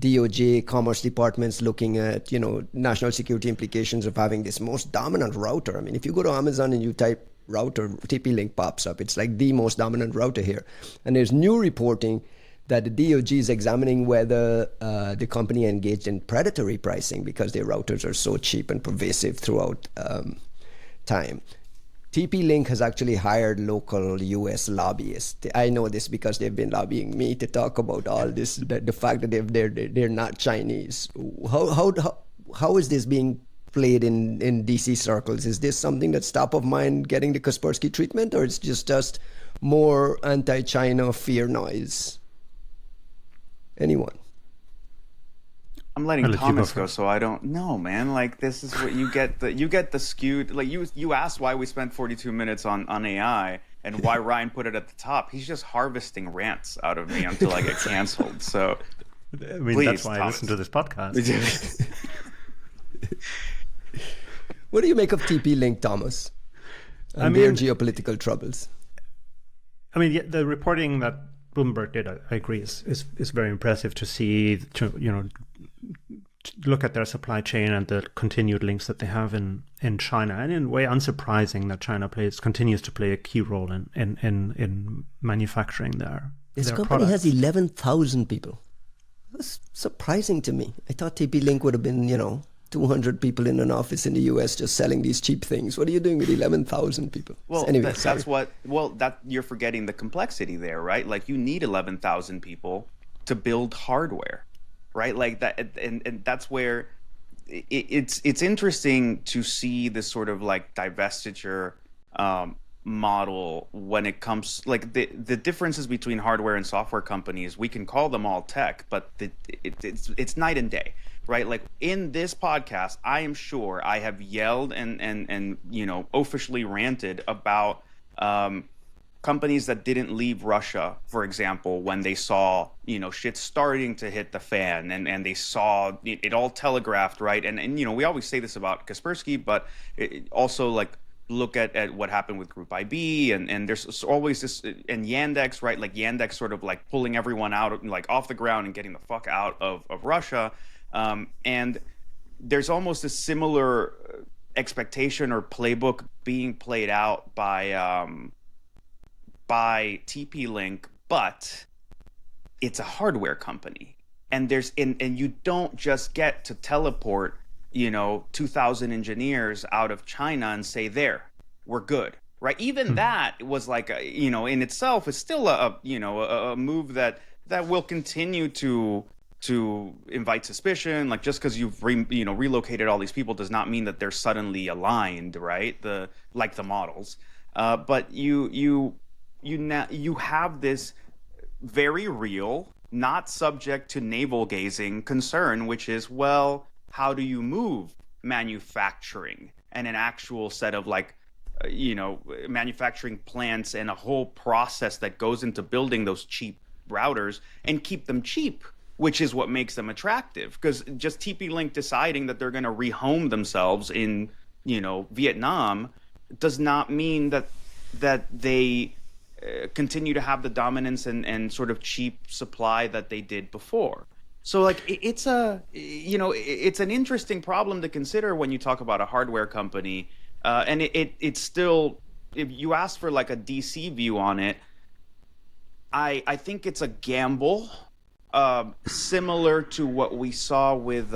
DOJ, Commerce departments looking at, national security implications of having this most dominant router. I mean, if you go to Amazon and you type router, TP-Link pops up. It's like the most dominant router here. And there's new reporting that the DOJ is examining whether the company engaged in predatory pricing because their routers are so cheap and pervasive throughout time. TP-Link has actually hired local US lobbyists. I know this because they've been lobbying me to talk about all this, the fact that they're not Chinese. How is this being played in DC circles? Is this something that's top of mind getting the Kaspersky treatment, or it's just more anti-China fear noise? Anyone? I'm letting Thomas go, so I don't know, man. Like, this is what you get. You get the skewed. Like, you asked why we spent 42 minutes on AI and why Ryan put it at the top. He's just harvesting rants out of me until I get canceled. So, I mean, please, that's why Thomas. I listen to this podcast. What do you make of TP-Link, Thomas? And their geopolitical troubles? I mean, the reporting that Bloomberg did, I agree, is very impressive to see. Look at their supply chain and the continued links that they have in China, and in a way unsurprising that China continues to play a key role in manufacturing their company products. Has 11,000 people. That's surprising to me. I thought TP-Link would have been 200 people in an office in the US just selling these cheap things. What are you doing with 11,000 people? Well, anyway, you're forgetting the complexity there, right? Like, you need 11,000 people to build hardware, right? Like that, and that's where it's interesting to see this sort of like divestiture model when it comes, like, the differences between hardware and software companies. We can call them all tech, but it's night and day. Right, like in this podcast, I am sure I have yelled and officially ranted about companies that didn't leave Russia, for example, when they saw shit starting to hit the fan, and they saw it all telegraphed, right? And we always say this about Kaspersky, but also like look at what happened with Group IB, and there's always this, and Yandex, right? Like Yandex sort of like pulling everyone out, like off the ground and getting the fuck out of Russia. And there's almost a similar expectation or playbook being played out by TP-Link, but it's a hardware company, and and you don't just get to teleport 2,000 engineers out of China and say, there, we're good, right? Even that was like in itself is still a move that will continue to invite suspicion. Like, just because you've relocated all these people does not mean that they're suddenly aligned, right? The models, but you have this very real, not subject to navel gazing concern, which is, well, how do you move manufacturing and an actual set of manufacturing plants and a whole process that goes into building those cheap routers and keep them cheap, which is what makes them attractive. Because just TP-Link deciding that they're going to rehome themselves in, Vietnam does not mean that they continue to have the dominance and sort of cheap supply that they did before. So like it's an interesting problem to consider when you talk about a hardware company, and it's still, if you ask for like a DC view on it, I think it's a gamble. Similar to what we saw with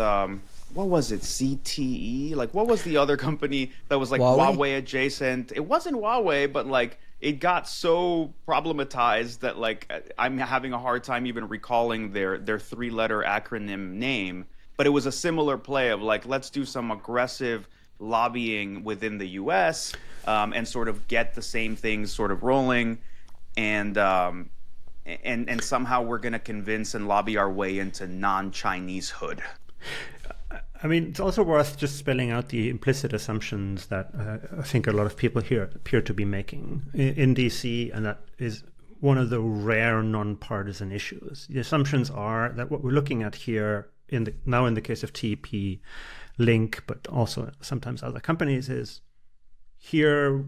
what was it, CTE? Like, what was the other company that was like Huawei adjacent? It wasn't Huawei, but like it got so problematized that like I'm having a hard time even recalling their 3-letter acronym name. But it was a similar play of like, let's do some aggressive lobbying within the US and sort of get the same things sort of rolling, and somehow we're going to convince and lobby our way into non-Chinese hood. I mean, it's also worth just spelling out the implicit assumptions that I think a lot of people here appear to be making in DC, and that is one of the rare non-partisan issues. The assumptions are that what we're looking at here, now in the case of TP-Link, but also sometimes other companies, is here,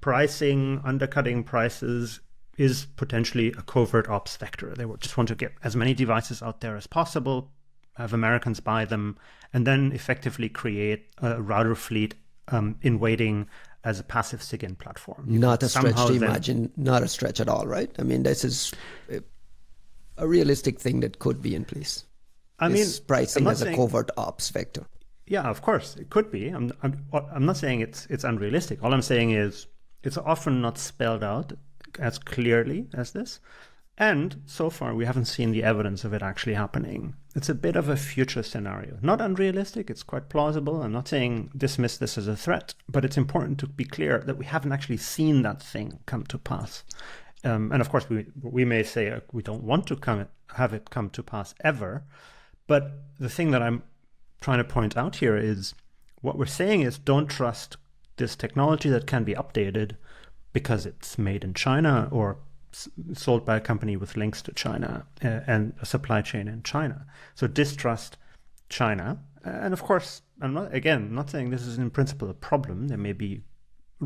pricing, undercutting prices is potentially a covert ops vector. They just want to get as many devices out there as possible, have Americans buy them, and then effectively create a router fleet in waiting as a passive SIGINT platform. Not a stretch to imagine, not a stretch at all, right? I mean, this is a realistic thing that could be in place. I mean, pricing as a covert ops vector. Yeah, of course, it could be. I'm not saying it's unrealistic. All I'm saying is it's often not spelled out as clearly as this. And so far, we haven't seen the evidence of it actually happening. it's a bit of a future scenario. Not unrealistic, it's quite plausible. I'm not saying dismiss this as a threat, but it's important to be clear that we haven't actually seen that thing come to pass. And of course, we may say we don't want to have it come to pass ever. But the thing that I'm trying to point out here is what we're saying is don't trust this technology that can be updated because it's made in China or sold by a company with links to China and a supply chain in China. So distrust China. And of course, I'm not saying this is in principle a problem. There may be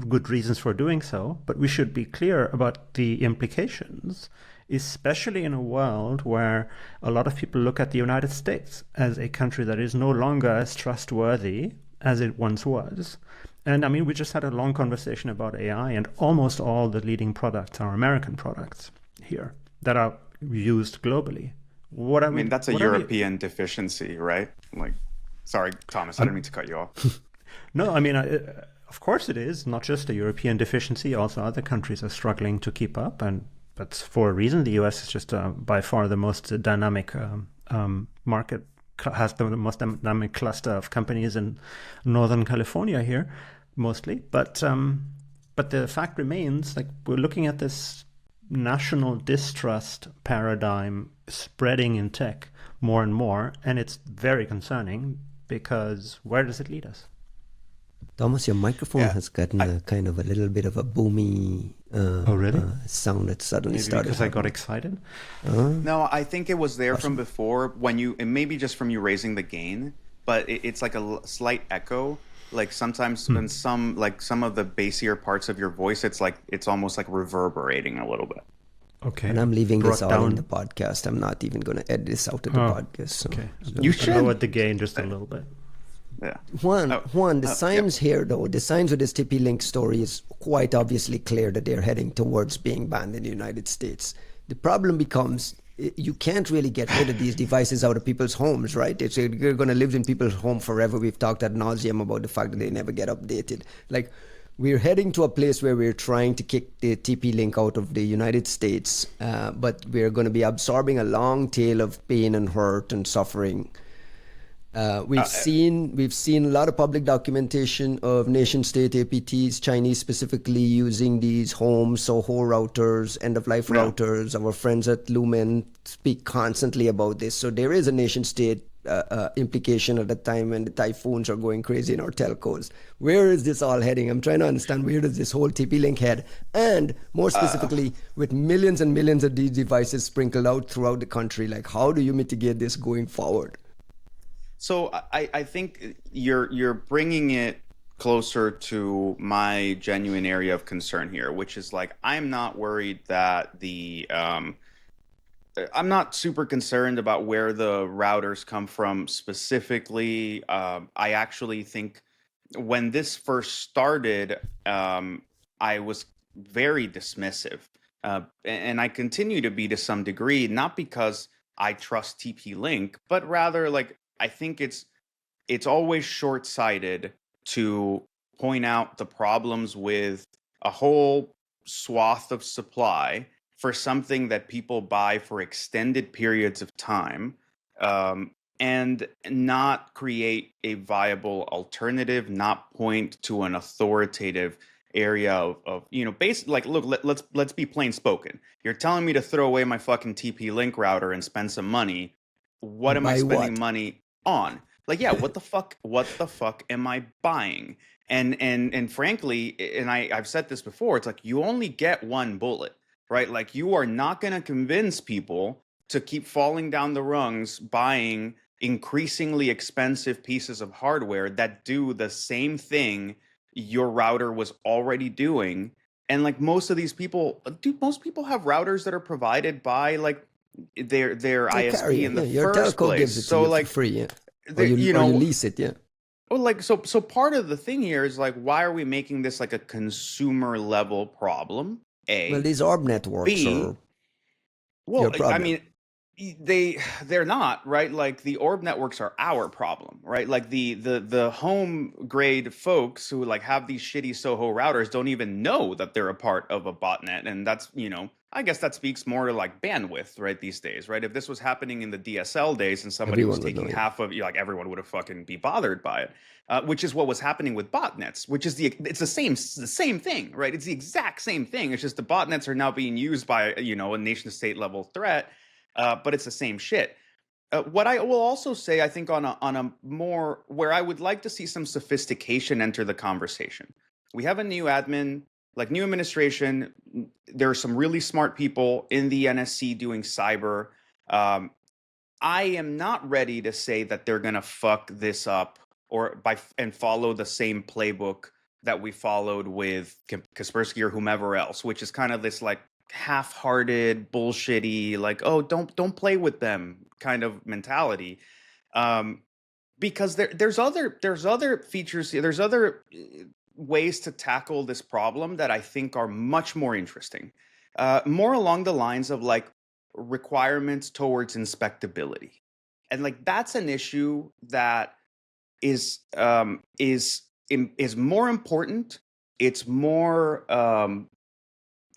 good reasons for doing so, but we should be clear about the implications, especially in a world where a lot of people look at the United States as a country that is no longer as trustworthy as it once was. And I mean, we just had a long conversation about AI, and almost all the leading products are American products here that are used globally. I mean, that's a European deficiency, right? Like, sorry, Thomas, I didn't mean to cut you off. No, I mean, of course it is not just a European deficiency. Also, other countries are struggling to keep up, and that's for a reason. The US is just by far the most dynamic market, has the most dynamic cluster of companies in Northern California here, mostly. But the fact remains, like, we're looking at this national distrust paradigm spreading in tech more and more, and it's very concerning because where does it lead us? Thomas, your microphone has gotten a kind of a little bit of a boomy sound that suddenly started. Because I got excited? No, I think it was there from before when and maybe just from you raising the gain, but it's like a slight echo. Like sometimes when some of the bassier parts of your voice, it's almost like reverberating a little bit. Okay. And I'm leaving this all in the podcast. I'm not even going to edit this out of the podcast. So. Okay. You should lower the gain just a little bit. Yeah. Juan, the signs here, though, the signs with this TP-Link story is quite obviously clear that they're heading towards being banned in the United States. The problem becomes you can't really get rid of these devices out of people's homes, right? You're going to live in people's home forever. We've talked ad nauseum about the fact that they never get updated. Like, we're heading to a place where we're trying to kick the TP-Link out of the United States, but we're going to be absorbing a long tail of pain and hurt and suffering. We've seen a lot of public documentation of nation-state APTs, Chinese specifically, using these home Soho routers, end-of-life routers. Our friends at Lumen speak constantly about this. So there is a nation-state implication at the time when the typhoons are going crazy in our telcos. Where is this all heading? I'm trying to understand, where does this whole TP-Link head? And more specifically, with millions and millions of these devices sprinkled out throughout the country, like, how do you mitigate this going forward? So I think you're bringing it closer to my genuine area of concern here, which is like, I'm not worried that I'm not super concerned about where the routers come from specifically. I actually think when this first started, I was very dismissive, and I continue to be to some degree, not because I trust TP-Link, but rather like, I think it's always short-sighted to point out the problems with a whole swath of supply for something that people buy for extended periods of time, and not create a viable alternative, not point to an authoritative area of basically, like, look, let's be plain spoken. You're telling me to throw away my fucking TP-Link router and spend some money. What am I spending money on? Like, yeah, what the fuck am I buying? And frankly, and I've said this before, it's like, you only get one bullet, right? Like, you are not going to convince people to keep falling down the rungs buying increasingly expensive pieces of hardware that do the same thing your router was already doing. And like, most of these people, most people have routers that are provided by like their ISP in the your first telco place. gives it So to like, you for free, or you lease it, Well, like, so part of the thing here is like, why are we making this like a consumer level problem? Well, these orb networks B, are well, your problem. I mean, They're not, right. Like the orb networks are our problem, right? Like the home grade folks who like have these shitty Soho routers don't even know that they're a part of a botnet. And that's, I guess that speaks more to like bandwidth, right, these days, right? If this was happening in the DSL days and somebody was Everyone would know taking it. half of, like, everyone would have fucking be bothered by it. Which is what was happening with botnets, which is it's the same thing, right? It's the exact same thing. It's just the botnets are now being used by, a nation state level threat. But it's the same shit. What I will also say, I think on a more where I would like to see some sophistication enter the conversation. We have a new admin, like new administration. There are some really smart people in the NSC doing cyber. I am not ready to say that they're gonna fuck this up and follow the same playbook that we followed with Kaspersky or whomever else, which is kind of this like half-hearted, bullshitty, like, oh, don't play with them kind of mentality. Because there's other features, there's other ways to tackle this problem that I think are much more interesting, more along the lines of like requirements towards inspectability, and like that's an issue that is more important. It's more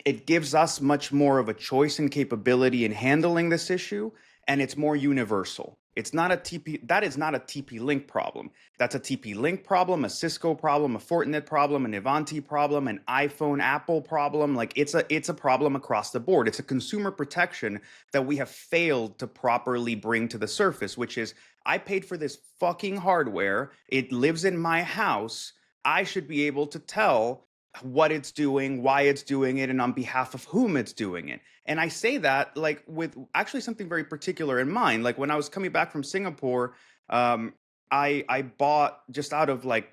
it gives us much more of a choice and capability in handling this issue, and it's more universal. It's not a TP. That is not a TP-Link problem. That's a TP-Link problem, a Cisco problem, a Fortinet problem, an Ivanti problem, an iPhone Apple problem. Like it's a problem across the board. It's a consumer protection that we have failed to properly bring to the surface, which is I paid for this fucking hardware. It lives in my house. I should be able to tell what it's doing, why it's doing it, and on behalf of whom it's doing it. And I say that like with actually something very particular in mind. Like when I was coming back from Singapore, I bought, just out of like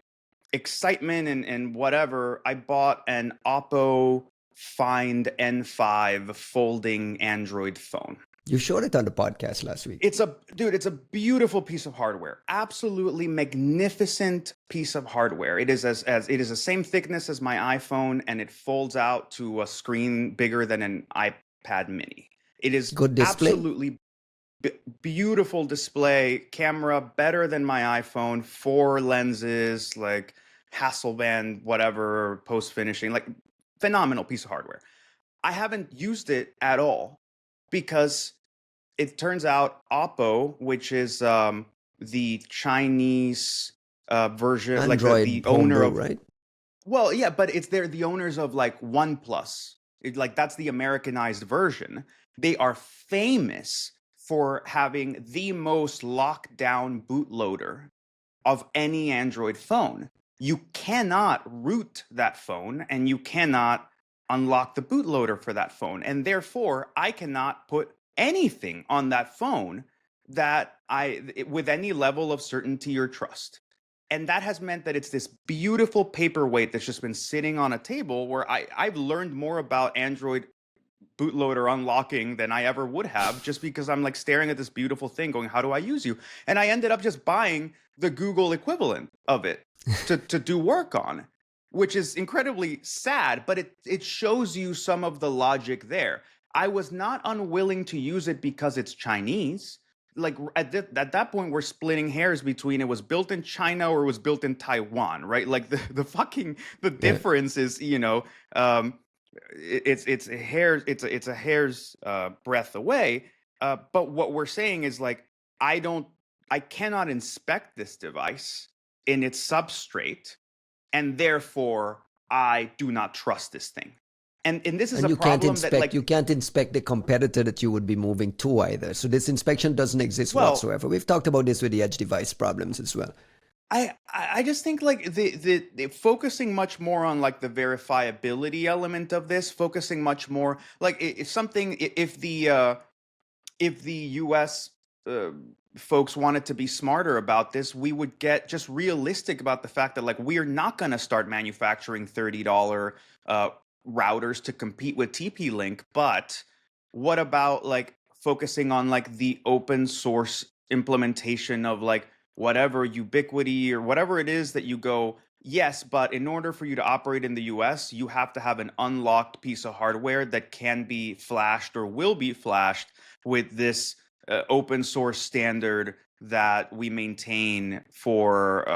excitement and whatever, I bought an Oppo Find N5 folding Android phone. You showed it on the podcast last week. It's a beautiful piece of hardware. Absolutely magnificent piece of hardware. It is it is the same thickness as my iPhone, and it folds out to a screen bigger than an iPad mini. It is good display. Absolutely beautiful display, camera better than my iPhone, 4 lenses, like Hasselblad, whatever, post finishing, like phenomenal piece of hardware. I haven't used it at all, because it turns out Oppo, which is the Chinese version, Android like the owner of, right? Well, yeah, but they're the owners of like OnePlus. Like that's the Americanized version. They are famous for having the most locked down bootloader of any Android phone. You cannot root that phone, and you cannot unlock the bootloader for that phone, and therefore I cannot put anything on that phone that with any level of certainty or trust. And that has meant that it's this beautiful paperweight that's just been sitting on a table, where I've learned more about Android bootloader unlocking than I ever would have, just because I'm like staring at this beautiful thing going, how do I use you? And I ended up just buying the Google equivalent of it to do work on, which is incredibly sad, but it shows you some of the logic there. I was not unwilling to use it because it's Chinese. Like at that point, we're splitting hairs between it was built in China or it was built in Taiwan, right? Like the difference is, it's a hair's breadth away. But what we're saying is like, I cannot inspect this device in its substrate, and therefore I do not trust this thing. And this is a problem that, like, you can't inspect the competitor that you would be moving to either. So this inspection doesn't exist whatsoever. We've talked about this with the edge device problems as well. I just think like the focusing much more on like the verifiability element of this, focusing much more like if the US folks wanted to be smarter about this, we would get just realistic about the fact that like we are not going to start manufacturing $30 routers to compete with TP-Link, but what about like focusing on like the open source implementation of like whatever Ubiquity or whatever it is that you go, yes, but in order for you to operate in the US, you have to have an unlocked piece of hardware that can be flashed or will be flashed with this open source standard that we maintain for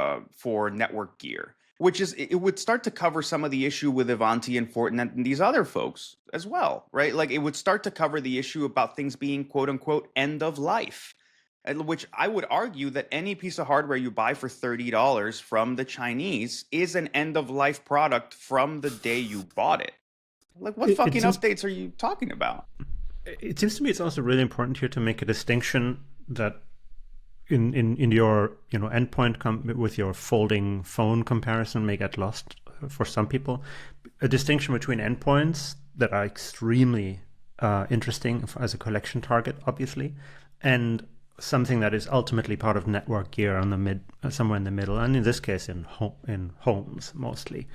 network gear, which is, it would start to cover some of the issue with Ivanti and Fortinet and these other folks as well, right? Like it would start to cover the issue about things being quote unquote end of life, which I would argue that any piece of hardware you buy for $30 from the Chinese is an end of life product from the day you bought it. Like what fucking updates are you talking about? It seems to me it's also really important here to make a distinction that in your endpoint with your folding phone comparison may get lost for some people. A distinction between endpoints that are extremely interesting as a collection target, obviously, and something that is ultimately part of network gear on the somewhere in the middle, and in this case in homes mostly.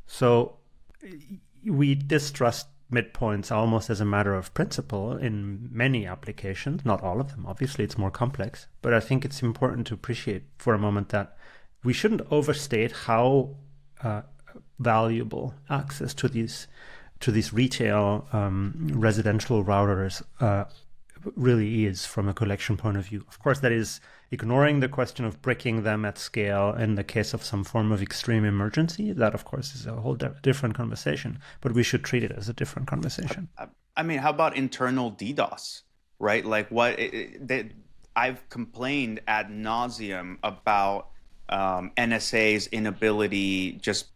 So we distrust midpoints almost as a matter of principle in many applications, not all of them, obviously it's more complex, but I think it's important to appreciate for a moment that we shouldn't overstate how valuable access to these retail residential routers really is from a collection point of view. Of course, that is ignoring the question of bricking them at scale in the case of some form of extreme emergency. That, of course, is a whole different conversation, but we should treat it as a different conversation. I mean, how about internal DDoS, right? Like I've complained ad nauseum about NSA's inability just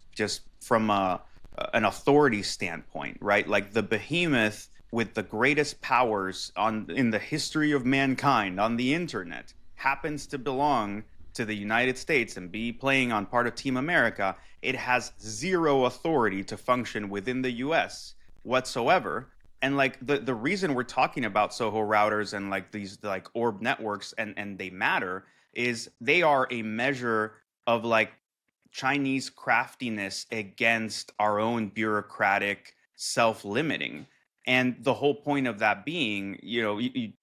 from an authority standpoint, right? Like the behemoth with the greatest powers in the history of mankind on the internet happens to belong to the United States and be playing on part of Team America. It has zero authority to function within the US whatsoever. And like the reason we're talking about Soho routers and like these like orb networks and they matter is they are a measure of like Chinese craftiness against our own bureaucratic self-limiting. And the whole point of that being,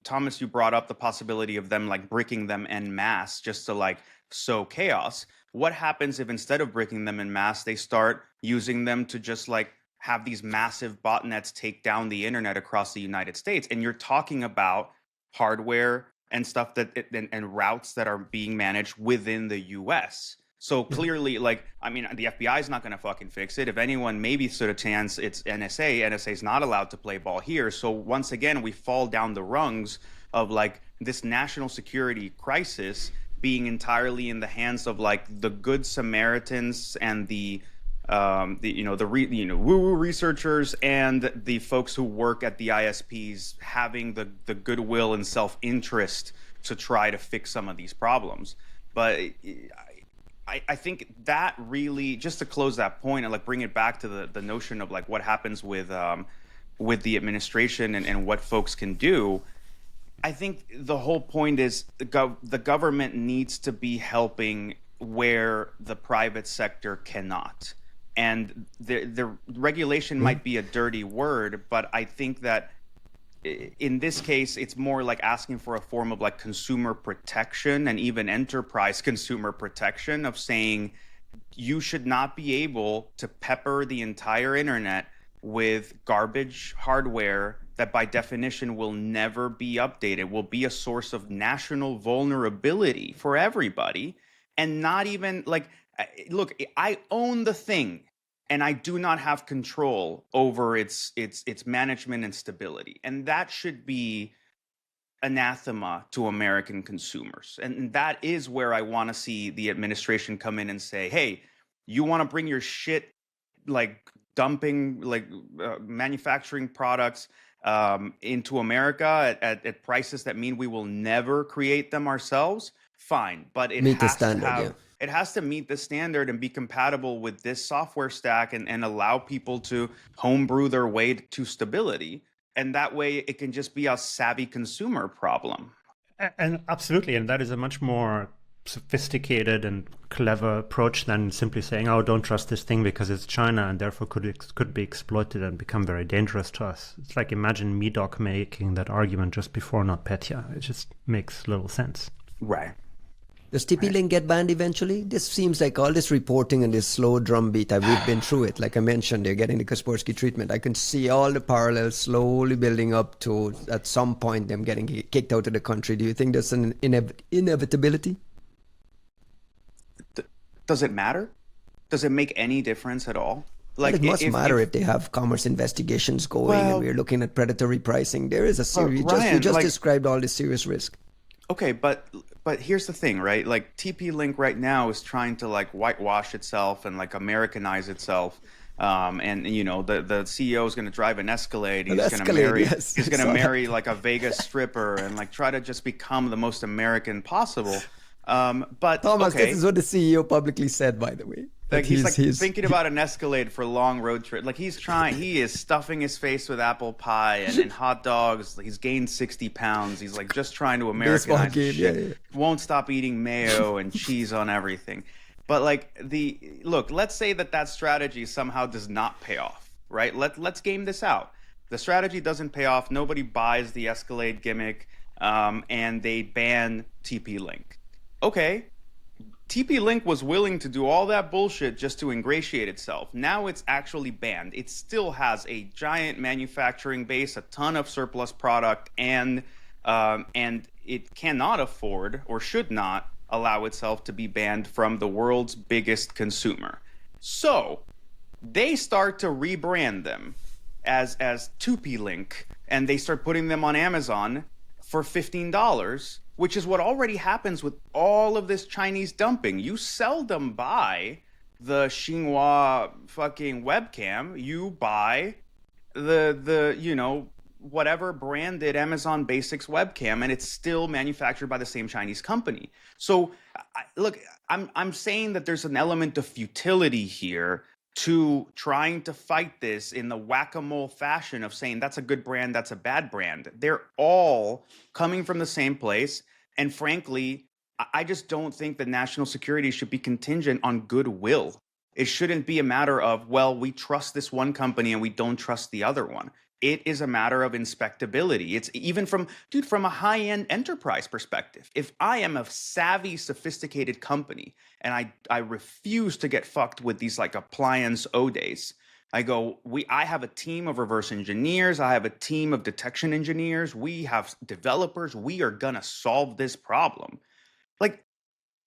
Thomas, you brought up the possibility of them like bricking them en masse just to like sow chaos. What happens if instead of bricking them en masse, they start using them to just like have these massive botnets take down the internet across the United States? And you're talking about hardware and stuff and routes that are being managed within the US. So clearly, like, I mean, the FBI is not going to fucking fix it. If anyone maybe stood a chance, it's NSA. NSA is not allowed to play ball here. So once again, we fall down the rungs of like this national security crisis being entirely in the hands of like the good Samaritans and the woo-woo researchers and the folks who work at the ISPs having the goodwill and self-interest to try to fix some of these problems. But I think that really, just to close that point and like bring it back to the notion of like what happens with the administration and what folks can do, I think the whole point is the government needs to be helping where the private sector cannot. And the regulation might be a dirty word, but I think that in this case, it's more like asking for a form of like consumer protection and even enterprise consumer protection of saying you should not be able to pepper the entire internet with garbage hardware that by definition will never be updated, will be a source of national vulnerability for everybody. And not even like, look, I own the thing. And I do not have control over its management and stability. And that should be anathema to American consumers. And that is where I want to see the administration come in and say, hey, you want to bring your shit like dumping, like manufacturing products into America at prices that mean we will never create them ourselves? Fine, but it has to have... It has to meet the standard and be compatible with this software stack and allow people to homebrew their way to stability. And that way it can just be a savvy consumer problem. And absolutely. And that is a much more sophisticated and clever approach than simply saying, oh, don't trust this thing because it's China and therefore could be exploited and become very dangerous to us. It's like imagine Medoc making that argument just before NotPetya. It just makes little sense. Right. Does TP-Link get banned eventually? This seems like all this reporting and this slow drumbeat, we've been through it. Like I mentioned, they're getting the Kaspersky treatment. I can see all the parallels slowly building up to, at some point, them getting kicked out of the country. Do you think there's an inevitability? Does it matter? Does it make any difference at all? Like, well, it must matter if they have commerce investigations going and we're looking at predatory pricing. There is a serious, you just described all this serious risk. Okay, but here's the thing, right? Like TP-Link right now is trying to like whitewash itself and like Americanize itself. And you know, the CEO is going to drive an Escalade. He's going to marry like a Vegas stripper and like try to just become the most American possible. But Thomas, this is what the CEO publicly said, by the way. Like he's thinking about an Escalade for long road trip. Like he is stuffing his face with apple pie and hot dogs. He's gained 60 pounds. He's like just trying to Americanize shit. Yeah. Won't stop eating mayo and cheese on everything. But like let's say that strategy somehow does not pay off, right? Let's game this out. The strategy doesn't pay off. Nobody buys the Escalade gimmick, and they ban TP-Link. Okay. TP-Link was willing to do all that bullshit just to ingratiate itself. Now it's actually banned. It still has a giant manufacturing base, a ton of surplus product, and it cannot afford or should not allow itself to be banned from the world's biggest consumer. So they start to rebrand them as TP-Link, and they start putting them on Amazon for $15. Which is what already happens with all of this Chinese dumping. You seldom buy the Xinhua fucking webcam. You buy the you know, whatever branded Amazon Basics webcam, and it's still manufactured by the same Chinese company. So look, I'm saying that there's an element of futility here to trying to fight this in the whack-a-mole fashion of saying that's a good brand, that's a bad brand. They're all coming from the same place. And frankly, I just don't think that national security should be contingent on goodwill. It shouldn't be a matter of, well, we trust this one company and we don't trust the other one. It is a matter of inspectability. It's even from a high-end enterprise perspective. If I am a savvy, sophisticated company and I refuse to get fucked with these like appliance O-days, I have a team of reverse engineers. I have a team of detection engineers. We have developers. We are going to solve this problem. Like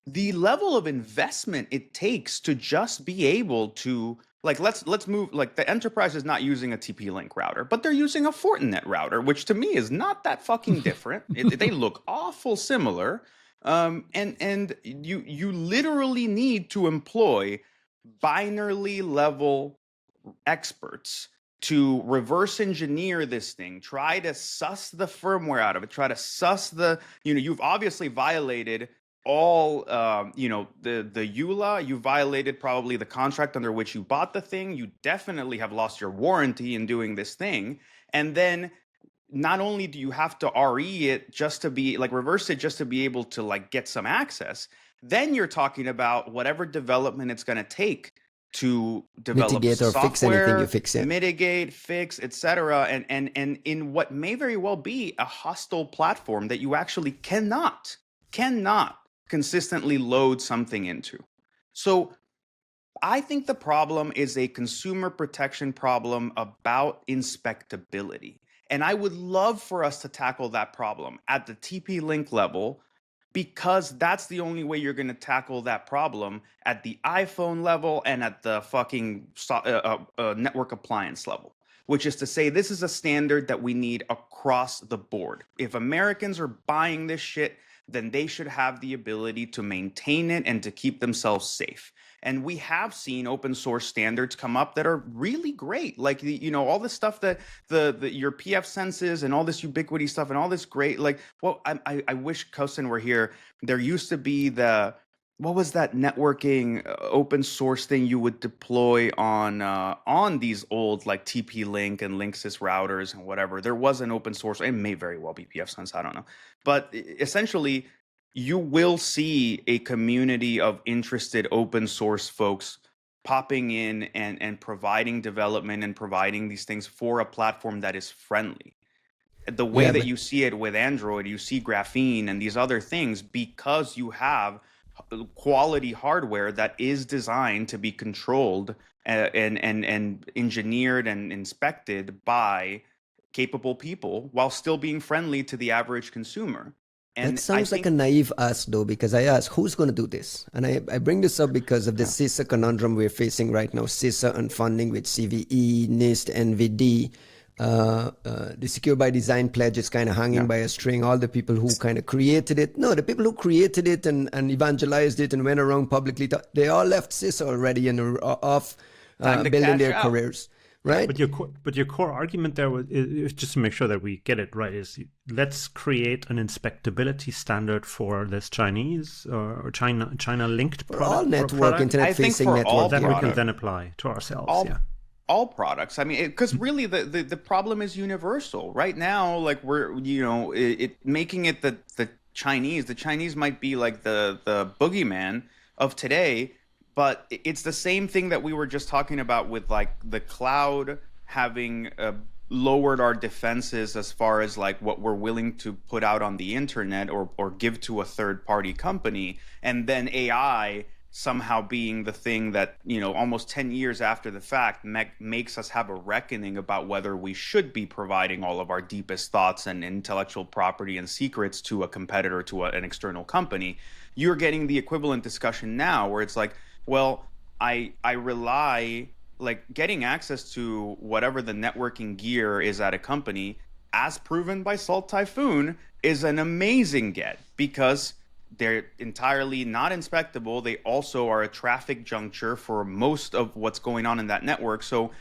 the level of investment it takes to just be able to like, let's move, like the enterprise is not using a TP-Link router, but they're using a Fortinet router, which to me is not that fucking different. They look awful similar. And you literally need to employ binary level experts to reverse engineer this thing, try to suss the firmware out of it, try to suss you've obviously violated all, the EULA, you violated probably the contract under which you bought the thing. You definitely have lost your warranty in doing this thing. And then not only do you have to RE it just to be like reverse it, just to be able to like get some access, then you're talking about whatever development it's going to take to develop mitigate software, or fix anything you fix it. Mitigate, fix, etc. And in what may very well be a hostile platform that you actually cannot consistently load something into. So I think the problem is a consumer protection problem about inspectability. And I would love for us to tackle that problem at the TP-Link level, because that's the only way you're going to tackle that problem at the iPhone level and at the fucking network appliance level, which is to say this is a standard that we need across the board. If Americans are buying this shit, then they should have the ability to maintain it and to keep themselves safe. And we have seen open source standards come up that are really great. Like, all the stuff that your PF senses and all this Ubiquity stuff and all this great, like, well, I wish Costin were here. There used to be what was that networking open source thing you would deploy on these old like TP-Link and Linksys routers and whatever? There was an open source, it may very well be pfSense, I don't know. But essentially, you will see a community of interested open source folks popping in and providing development and providing these things for a platform that is friendly. The way that you see it with Android, you see Graphene and these other things because you have quality hardware that is designed to be controlled and engineered and inspected by capable people while still being friendly to the average consumer. And that sounds like a naive ask, though, because I ask, who's going to do this? And I bring this up because of the CISA conundrum we're facing right now. CISA and funding with CVE, NIST, NVD. The Secure by Design pledge is kind of hanging by a string. All the people who kind of created it, the people who created it and evangelized it and went around publicly, they all left CISA already and are off building their careers. Right. But your core argument there is just to make sure that we get it right is let's create an inspectability standard for this Chinese or China linked product. All network internet facing network that we can then apply to ourselves. All products. I mean, because really the problem is universal right now. Like we're making it the Chinese might be like the boogeyman of today. But it's the same thing that we were just talking about with like the cloud having lowered our defenses as far as like what we're willing to put out on the internet or give to a third party company. And then AI somehow being the thing that, almost 10 years after the fact makes us have a reckoning about whether we should be providing all of our deepest thoughts and intellectual property and secrets to a competitor, to an external company. You're getting the equivalent discussion now where it's like, well, I rely, like getting access to whatever the networking gear is at a company, as proven by Salt Typhoon, is an amazing get because they're entirely not inspectable. They also are a traffic juncture for most of what's going on in that network. So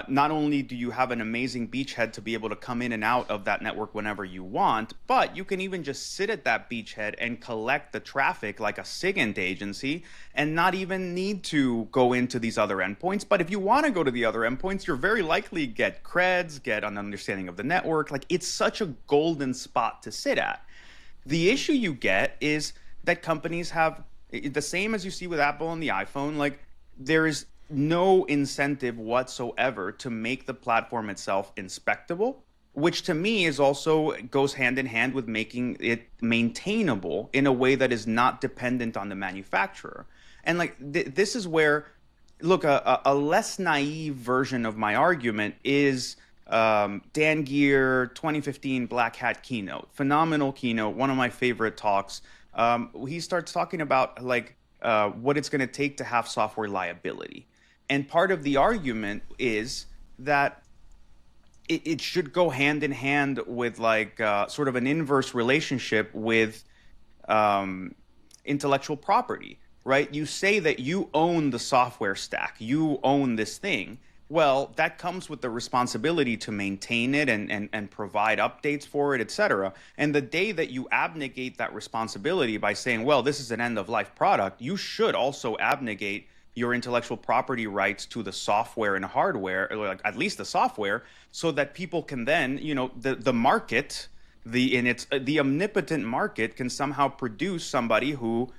not only do you have an amazing beachhead to be able to come in and out of that network whenever you want, but you can even just sit at that beachhead and collect the traffic like a SIGINT agency and not even need to go into these other endpoints. But if you want to go to the other endpoints, you're very likely get creds, get an understanding of the network. Like it's such a golden spot to sit at. The issue you get is that companies have the same as you see with Apple and the iPhone. Like there is no incentive whatsoever to make the platform itself inspectable, which to me is also goes hand in hand with making it maintainable in a way that is not dependent on the manufacturer. And like this is where, look, a less naive version of my argument is Dan Gear 2015 Black Hat keynote. Phenomenal keynote, one of my favorite talks. He starts talking about like what it's going to take to have software liability. And part of the argument is that it should go hand in hand with like sort of an inverse relationship with intellectual property, right? You say that you own the software stack, you own this thing. Well, that comes with the responsibility to maintain it and provide updates for it, et cetera. And the day that you abnegate that responsibility by saying, well, this is an end-of-life product, you should also abnegate your intellectual property rights to the software and hardware, or like at least the software, so that people can then, the market, the omnipotent market can somehow produce somebody who,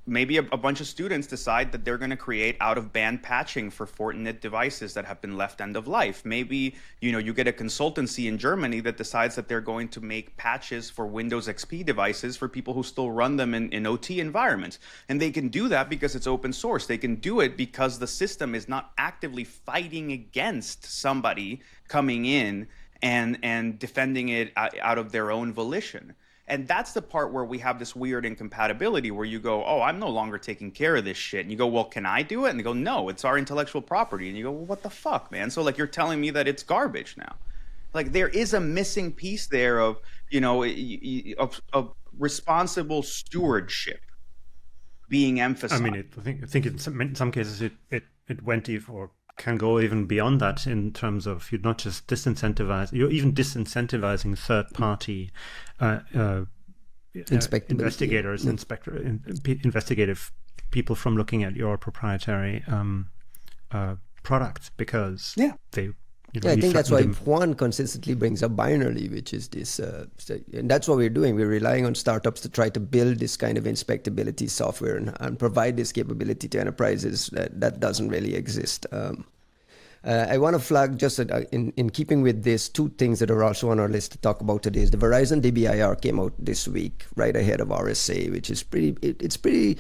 maybe a bunch of students decide that they're going to create out-of-band patching for Fortinet devices that have been left end of life. Maybe, you get a consultancy in Germany that decides that they're going to make patches for Windows XP devices for people who still run them in OT environments. And they can do that because it's open source. They can do it because the system is not actively fighting against somebody coming in and defending it out of their own volition. And that's the part where we have this weird incompatibility where you go, oh, I'm no longer taking care of this shit. And you go, well, can I do it? And they go, no, it's our intellectual property. And you go, well, what the fuck, man? So like you're telling me that it's garbage now. Like there is a missing piece there of, of responsible stewardship being emphasized. I mean, I think in some cases it went even or can go even beyond that in terms of you're not just you're even disincentivizing third-party investigators, investigative people from looking at your proprietary product because they. I think that's why Juan consistently brings up binary, which is this, and that's what we're doing. We're relying on startups to try to build this kind of inspectability software and provide this capability to enterprises that doesn't really exist. I want to flag just in keeping with this, two things that are also on our list to talk about today. Is the Verizon DBIR came out this week, right ahead of RSA, which is it's pretty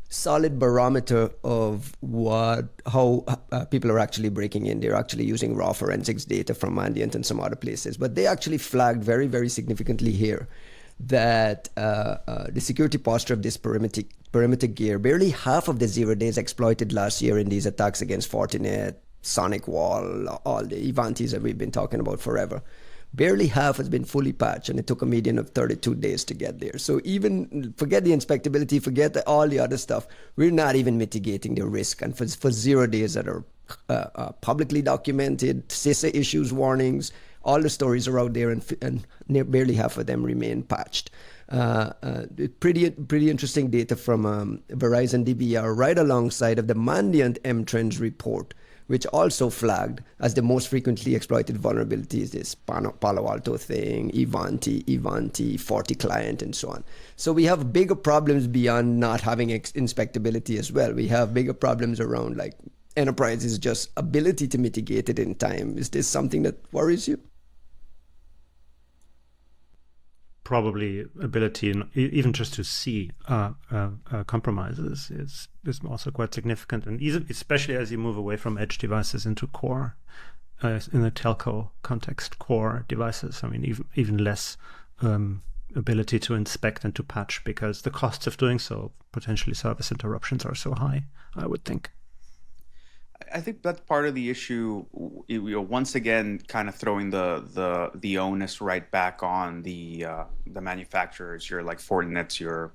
solid barometer of how people are actually breaking in. They're actually using raw forensics data from Mandiant and some other places. But they actually flagged very, very significantly here that the security posture of this perimeter gear, barely half of the 0 days exploited last year in these attacks against Fortinet, Sonic Wall, all the Ivantis that we've been talking about forever. Barely half has been fully patched, and it took a median of 32 days to get there. So even forget the inspectability, forget all the other stuff. We're not even mitigating the risk. And for 0 days that are publicly documented, CISA issues warnings, all the stories are out there, and barely half of them remain patched. Pretty interesting data from Verizon DBIR right alongside of the Mandiant M-Trends report, which also flagged as the most frequently exploited vulnerabilities this Palo Alto thing, Ivanti, FortiClient, and so on. So we have bigger problems beyond not having inspectability as well. We have bigger problems around like enterprises' just ability to mitigate it in time. Is this something that worries you? Probably ability, even just to see compromises, is also quite significant, and especially as you move away from edge devices into core, in the telco context, core devices. I mean, even less ability to inspect and to patch, because the costs of doing so, potentially service interruptions, are so high, I would think. I think that's part of the issue. Once again, kind of throwing the onus right back on the manufacturers, your like Fortinets, your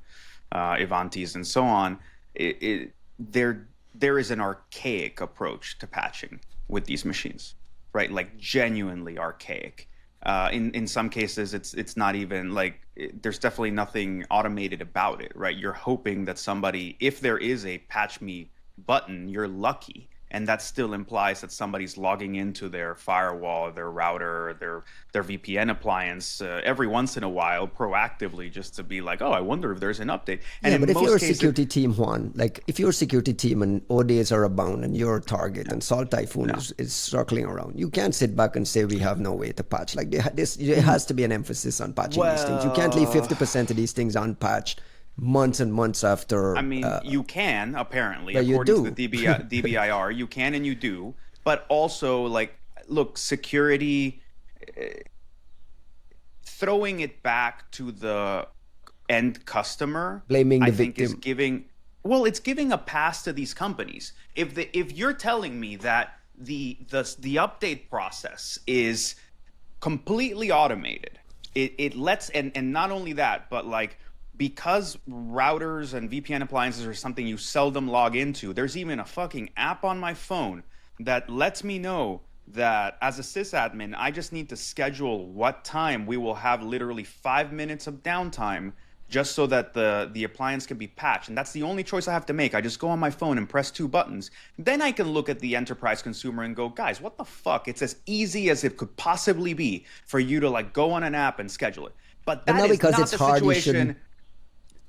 Ivantis, and so on. There is an archaic approach to patching with these machines, right? Like genuinely archaic. In some cases, it's not even like there's definitely nothing automated about it, right? You're hoping that somebody, if there is a patch me button, you're lucky. And that still implies that somebody's logging into their firewall, their router, their VPN appliance every once in a while proactively, just to be like, oh, I wonder if there's an update. And yeah, but if you're a security team, Juan, like if you're a security team and ODAs are abound and you're a target and Salt Typhoon is circling around, you can't sit back and say we have no way to patch. Like there has to be an emphasis on patching these things. You can't leave 50% of these things unpatched months and months after. I mean, you can, apparently, according to the DBIR, you can and you do. But also, like, look, security, throwing it back to the end customer, blaming the victim, is giving, it's giving a pass to these companies. If you're telling me that the update process is completely automated, it lets, and not only that, but like, because routers and VPN appliances are something you seldom log into, there's even a fucking app on my phone that lets me know that as a sysadmin, I just need to schedule what time we will have literally 5 minutes of downtime just so that the appliance can be patched. And that's the only choice I have to make. I just go on my phone and press 2 buttons. Then I can look at the enterprise consumer and go, guys, what the fuck? It's as easy as it could possibly be for you to like go on an app and schedule it. But that is not the situation.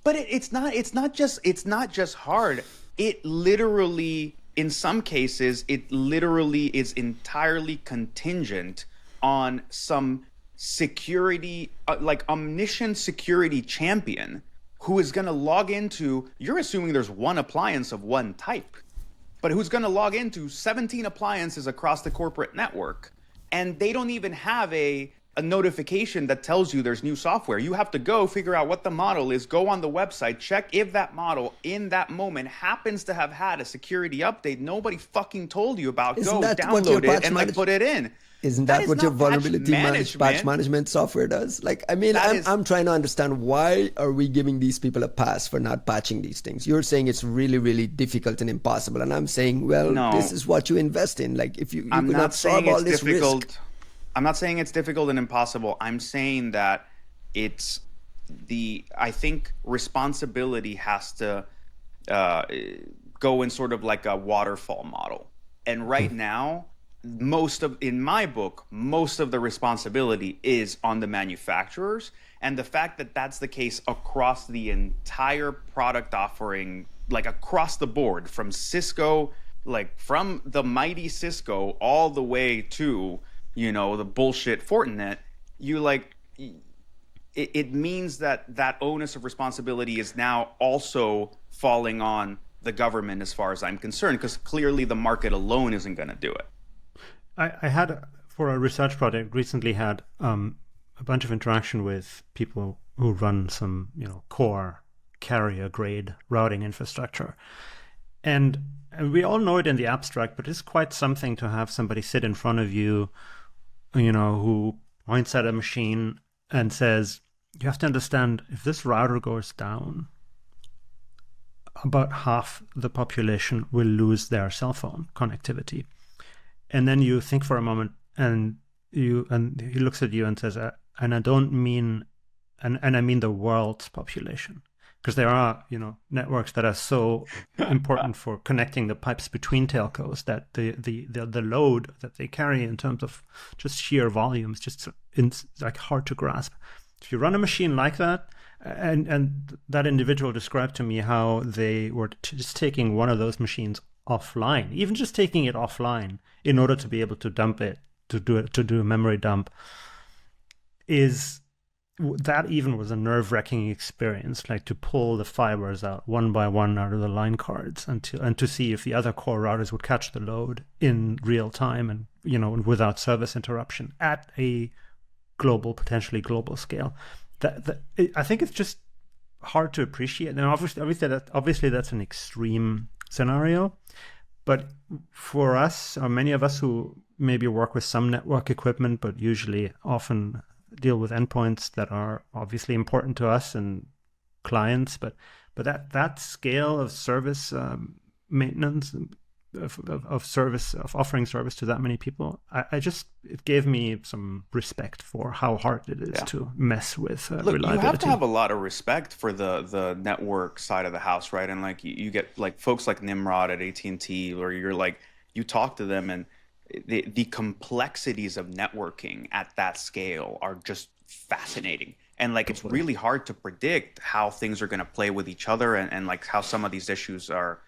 But it's not just hard. It literally, in some cases, it literally is entirely contingent on some security, like omniscient security champion who is going to log into, you're assuming there's one appliance of one type, but who's going to log into 17 appliances across the corporate network. And they don't even have a notification that tells you there's new software. You have to go figure out what the model is, go on the website, check if that model in that moment happens to have had a security update nobody fucking told you about. Go download it and like put it in. Isn't that what your vulnerability patch management software does? Like, I mean, I'm trying to understand, why are we giving these people a pass for not patching these things? You're saying it's really, really difficult and impossible. And I'm saying, well, this is what you invest in. Like, if you could not solve all this risk. I'm not saying it's difficult and impossible. I'm saying that I think responsibility has to go in sort of like a waterfall model. And right now, in my book, most of the responsibility is on the manufacturers. And the fact that that's the case across the entire product offering, like across the board, from Cisco like from the mighty Cisco all the way to, the bullshit Fortinet, it means that onus of responsibility is now also falling on the government as far as I'm concerned, because clearly the market alone isn't going to do it. I had, for a research project, recently had a bunch of interaction with people who run some, core carrier grade routing infrastructure. And we all know it in the abstract, but it's quite something to have somebody sit in front of you, who points at a machine and says, you have to understand, if this router goes down, about half the population will lose their cell phone connectivity. And then you think for a moment, and he looks at you and says, and I don't mean, and I mean the world's population. Because there are, networks that are so important for connecting the pipes between telcos that the load that they carry in terms of just sheer volumes, just like hard to grasp. If you run a machine like that, and that individual described to me how they were just taking one of those machines offline, even just taking it offline in order to be able to dump it, to do a memory dump, that even was a nerve-wracking experience, like to pull the fibers out one by one out of the line cards and to see if the other core routers would catch the load in real time and without service interruption at a potentially global scale. I think it's just hard to appreciate. And obviously that's an extreme scenario, but for us, or many of us who maybe work with some network equipment, but usually often deal with endpoints that are obviously important to us and clients, but that scale of service maintenance of offering service to that many people, it gave me some respect for how hard it is to mess with reliability. You have to have a lot of respect for the network side of the house, right? And like you get like folks like Nimrod at AT&T, where you're like, you talk to them and the complexities of networking at that scale are just fascinating. And like, it's really hard to predict how things are going to play with each other, and like how some of these issues are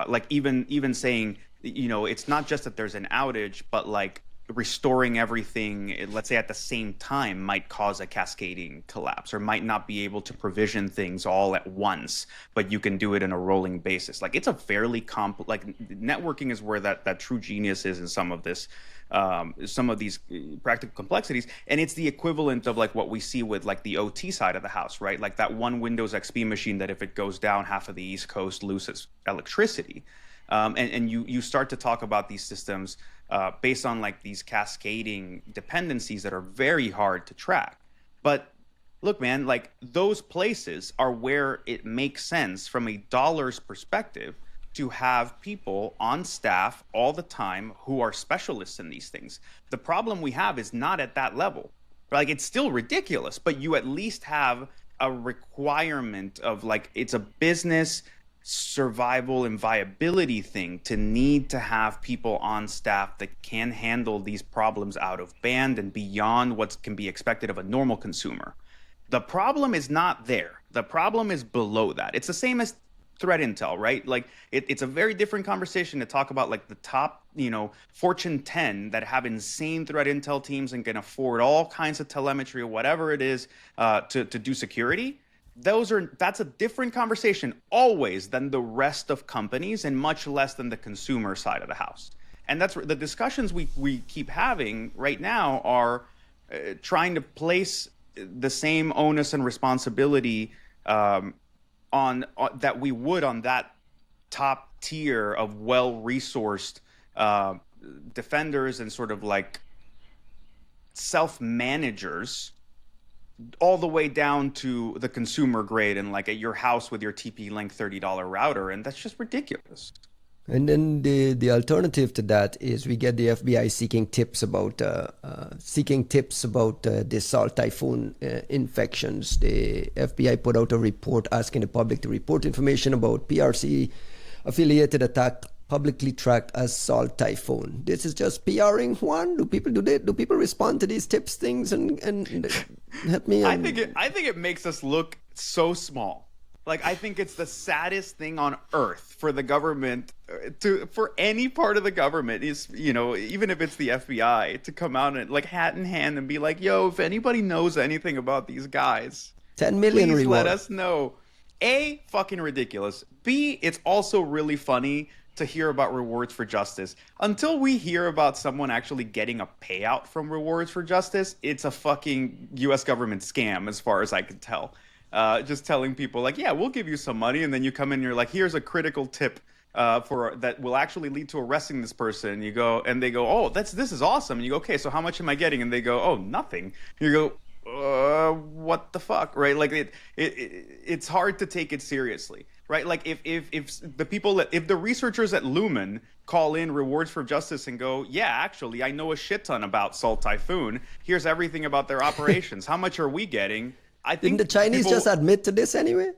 like even saying, it's not just that there's an outage, but like restoring everything, let's say at the same time, might cause a cascading collapse, or might not be able to provision things all at once, but you can do it in a rolling basis. Like, it's a fairly networking is where that true genius is in some of these practical complexities. And it's the equivalent of like what we see with like the OT side of the house, right? Like that one Windows XP machine that if it goes down, half of the East Coast loses electricity. And you start to talk about these systems based on like these cascading dependencies that are very hard to track. But look, man, like those places are where it makes sense from a dollar's perspective to have people on staff all the time who are specialists in these things. The problem we have is not at that level. Like, it's still ridiculous, but you at least have a requirement of like, it's a business survival and viability thing to need to have people on staff that can handle these problems out of band and beyond what can be expected of a normal consumer. The problem is not there. The problem is below that. It's the same as threat intel, right? Like it's a very different conversation to talk about like the top, Fortune 10 that have insane threat intel teams and can afford all kinds of telemetry or whatever it is to do security. That's a different conversation always than the rest of companies, and much less than the consumer side of the house. And that's the discussions we keep having right now are trying to place the same onus and responsibility on that we would on that top tier of well-resourced defenders and sort of like self-managers, all the way down to the consumer grade and like at your house with your TP-Link $30 router. And that's just ridiculous. And then the alternative to that is we get the FBI seeking tips about the Salt Typhoon infections. The FBI put out a report asking the public to report information about PRC affiliated attack publicly tracked as Salt Typhoon. This is just PRing, Juan. Do people respond to these tips things and help me? I think it makes us look so small. Like, I think it's the saddest thing on earth for the government for any part of the government is, even if it's the FBI, to come out and like hat in hand and be like, yo, if anybody knows anything about these guys, 10 million please reward. let us know. A, fucking ridiculous. B, it's also really funny to hear about rewards for justice. Until we hear about someone actually getting a payout from rewards for justice, it's a fucking US government scam as far as I can tell. Just telling people like, yeah, we'll give you some money, and then you come in and you're like, here's a critical tip for that will actually lead to arresting this person. And you go, and they go, oh, this is awesome. And you go, okay, so how much am I getting? And they go, oh, nothing. You go, what the fuck, right? Like it's hard to take it seriously, right? Like if the researchers at Lumen call in rewards for justice and go, yeah, actually, I know a shit ton about Salt Typhoon. Here's everything about their operations. How much are we getting? I think Didn't the Chinese just admit to this anyway?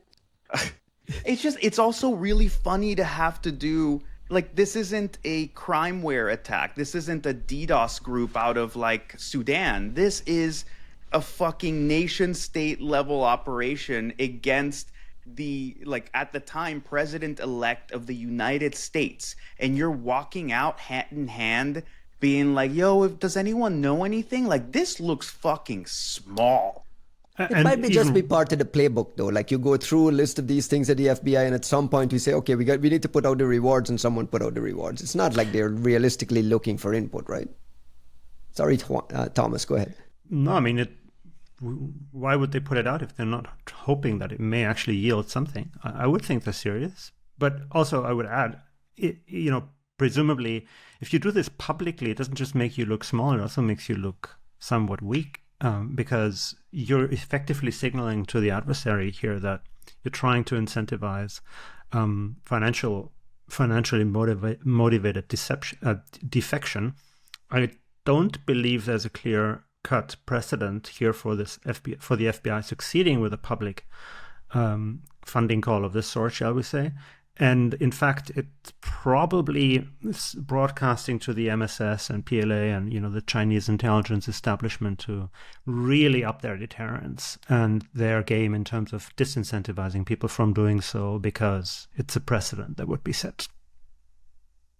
It's also really funny to have to do, like, this isn't a crimeware attack. This isn't a DDoS group out of like Sudan. This is a fucking nation state level operation against the, like, at the time, president-elect of the United States. And you're walking out hat in hand being like, yo, does anyone know anything? Like, this looks fucking small. It might just be part of the playbook, though. Like, you go through a list of these things at the FBI, and at some point we say, okay, we need to put out the rewards, and someone put out the rewards. It's not like they're realistically looking for input, right? Sorry, Thomas, go ahead. No, I mean, why would they put it out if they're not hoping that it may actually yield something? I would think they're serious. But also, I would add, presumably, if you do this publicly, it doesn't just make you look small, it also makes you look somewhat weak. Because you're effectively signaling to the adversary here that you're trying to incentivize financially motivated defection. I don't believe there's a clear-cut precedent here for the FBI succeeding with a public funding call of this sort, shall we say. And in fact, it's probably broadcasting to the MSS and PLA and, the Chinese intelligence establishment to really up their deterrence and their game in terms of disincentivizing people from doing so, because it's a precedent that would be set.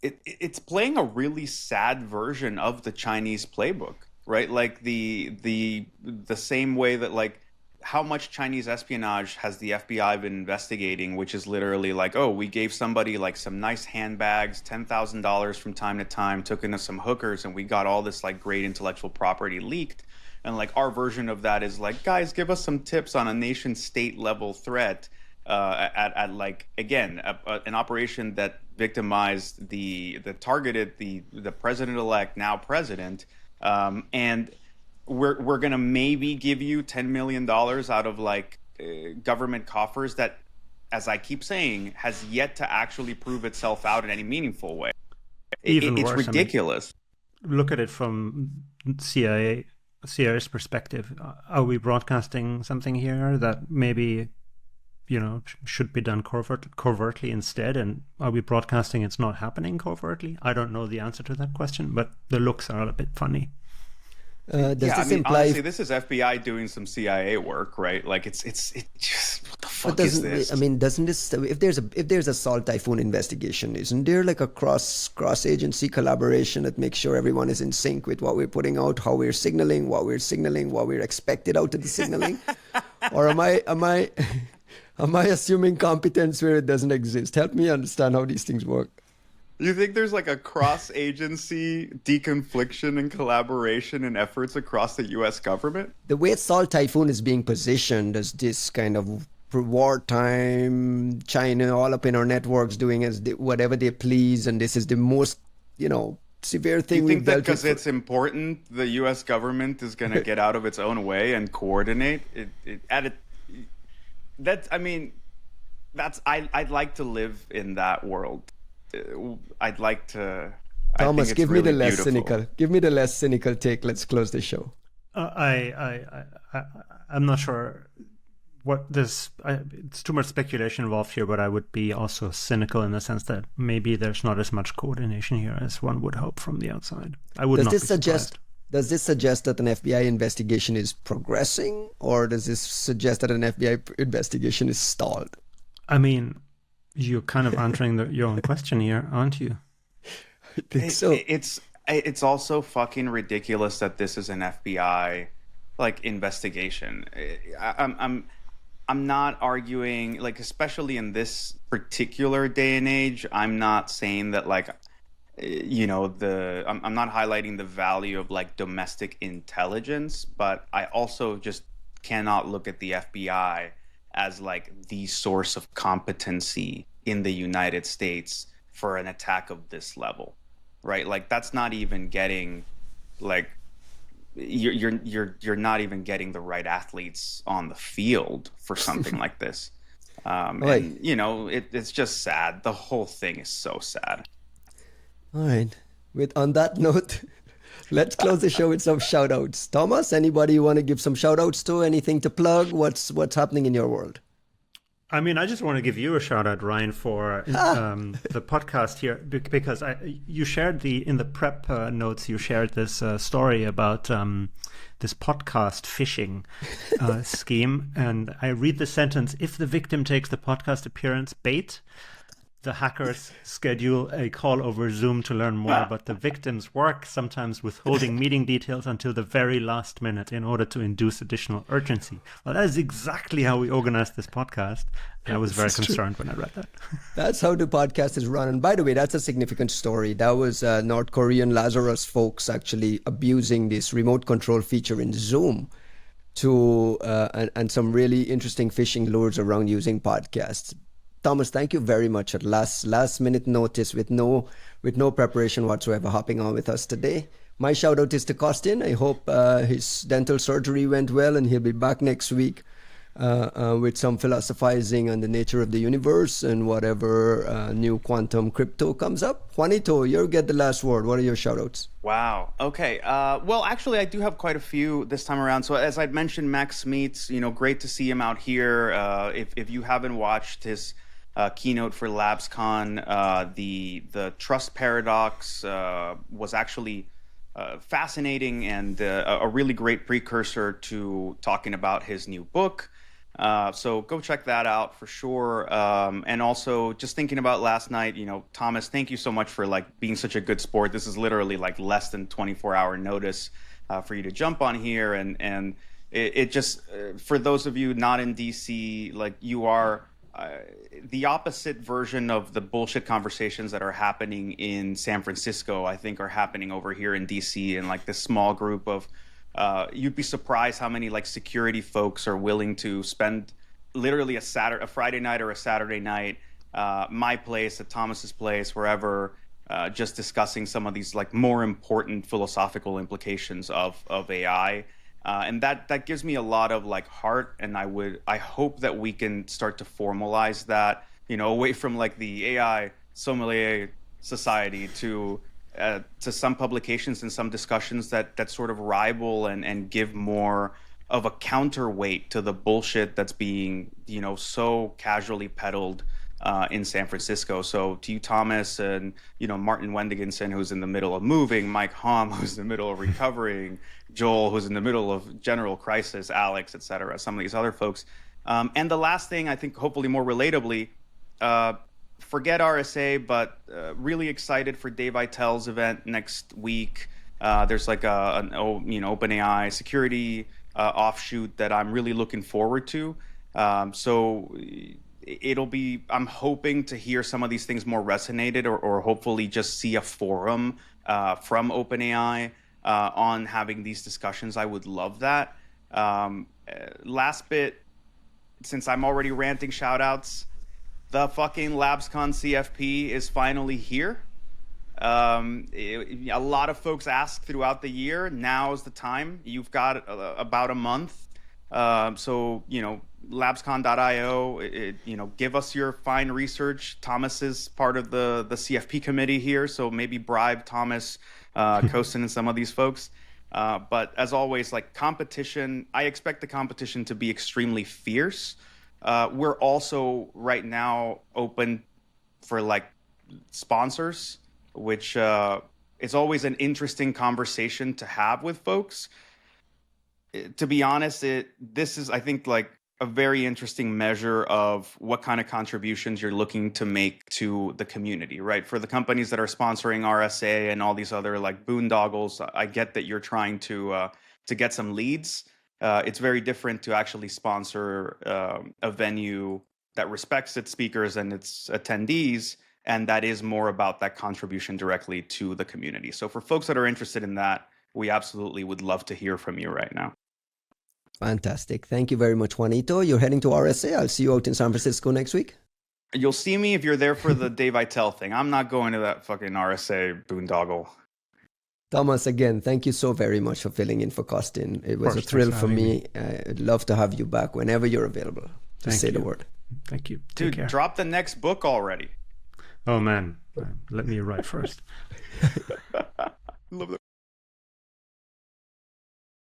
It's playing a really sad version of the Chinese playbook, right? Like the same way that, like, how much Chinese espionage has the FBI been investigating, which is literally like, oh, we gave somebody like some nice handbags, $10,000 from time to time, took into some hookers, and we got all this like great intellectual property leaked. And like our version of that is like, guys, give us some tips on a nation state level threat at like, again, an operation that victimized that targeted the president-elect, now president, and we're gonna maybe give you $10 million out of like government coffers that, as I keep saying, has yet to actually prove itself out in any meaningful way. It's ridiculous. I mean, look at it from CIA's perspective. Are we broadcasting something here that maybe should be done covertly instead? And are we broadcasting it's not happening covertly? I don't know the answer to that question, but the looks are a bit funny. Honestly, this is FBI doing some CIA work, right? Like it's just, what the fuck is this? I mean, doesn't this, if there's a Salt Typhoon investigation, isn't there like a cross agency collaboration that makes sure everyone is in sync with what we're putting out, how we're signaling, what we're expected out of the signaling? Or am I assuming competence where it doesn't exist? Help me understand how these things work. You think there's like a cross-agency deconfliction and collaboration and efforts across the U.S. government? The way Salt Typhoon is being positioned as this kind of wartime China all up in our networks doing whatever they please, and this is the most, severe thing we've dealt with. You think that because it's important, the U.S. government is going to get out of its own way and coordinate? I'd like to live in that world. I'd like to. Thomas, give me the less cynical take. Let's close the show. I'm not sure what this. It's too much speculation involved here, but I would be also cynical in the sense that maybe there's not as much coordination here as one would hope from the outside. I would not be surprised. Does this suggest that an FBI investigation is progressing, or does this suggest that an FBI investigation is stalled? I mean, You're kind of answering your own question here, aren't you? I think so. It's also fucking ridiculous that this is an FBI like investigation. I'm not arguing, like, especially in this particular day and age, I'm not saying that, like, I'm not highlighting the value of like domestic intelligence, but I also just cannot look at the FBI as like the source of competency in the United States for an attack of this level, right? Like that's not even getting like you're not even getting the right athletes on the field for something like this. Right. And it's just sad. The whole thing is so sad. All right. On that note, let's close the show with some shout outs. Thomas, anybody you want to give some shout outs to? Anything to plug? What's happening in your world? I mean, I just want to give you a shout out, Ryan, for the podcast here, because you shared in the prep notes, you shared this story about this podcast phishing scheme. And I read the sentence, if the victim takes the podcast appearance bait, the hackers schedule a call over Zoom to learn more about the victim's work, sometimes withholding meeting details until the very last minute in order to induce additional urgency. Well, that is exactly how we organized this podcast. And I was very concerned when I read that. That's how the podcast is run. And by the way, that's a significant story. That was North Korean Lazarus folks actually abusing this remote control feature in Zoom to and some really interesting phishing lures around using podcasts. Thomas, thank you very much at last minute notice with no preparation whatsoever hopping on with us today. My shout out is to Costin. I hope his dental surgery went well and he'll be back next week with some philosophizing on the nature of the universe and whatever new quantum crypto comes up. Juanito, you get the last word. What are your shout outs? Wow. Okay. Well, actually, I do have quite a few this time around. So as I'd mentioned, Max Smeets, great to see him out here. If you haven't watched his keynote for LABScon, the trust paradox was actually fascinating and a really great precursor to talking about his new book. So go check that out for sure. And also just thinking about last night, Thomas, thank you so much for like being such a good sport. This is literally like less than 24-hour notice for you to jump on here. And it just, for those of you not in DC, like you are the opposite version of the bullshit conversations that are happening in San Francisco, I think are happening over here in DC in like this small group of you'd be surprised how many like security folks are willing to spend literally a Friday night or a Saturday night, my place, at Thomas's place, wherever, just discussing some of these like more important philosophical implications of AI. And that gives me a lot of like heart, and I hope that we can start to formalize that, away from like the AI sommelier society to some publications and some discussions that sort of rival and give more of a counterweight to the bullshit that's being, so casually peddled in San Francisco. So to you, Thomas, and Martin Wendigenson, who's in the middle of moving, Mike Hom, who's in the middle of recovering, Joel, who's in the middle of general crisis, Alex, etc., some of these other folks. And the last thing, I think, hopefully more relatably, forget RSA, but really excited for Dave Itel's event next week. There's like an OpenAI security offshoot that I'm really looking forward to. So I'm hoping to hear some of these things more resonated, or hopefully just see a forum from OpenAI on having these discussions. I would love that. Last bit, since I'm already ranting shout outs, the fucking LABScon CFP is finally here. A lot of folks ask throughout the year. Now is the time. You've got about a month. So, labscon.io, give us your fine research. Thomas is part of the CFP committee here, so maybe bribe Thomas, Costin, and some of these folks. But as always, like competition, I expect the competition to be extremely fierce. We're also right now open for like sponsors, which is always an interesting conversation to have with folks. To be honest, this is, I think, like a very interesting measure of what kind of contributions you're looking to make to the community, right? For the companies that are sponsoring RSA and all these other like boondoggles, I get that you're trying to get some leads. It's very different to actually sponsor a venue that respects its speakers and its attendees, and that is more about that contribution directly to the community. So for folks that are interested in that, we absolutely would love to hear from you right now. Fantastic. Thank you very much, Juanito. You're heading to RSA. I'll see you out in San Francisco next week. You'll see me if you're there for the Dave Vitale thing. I'm not going to that fucking RSA boondoggle. Thomas, again, thank you so very much for filling in for Costin. It was a thrill for me. I'd love to have you back whenever you're available to say the word. Thank you. Dude, drop the next book already. Oh, man. Let me write first. Love that.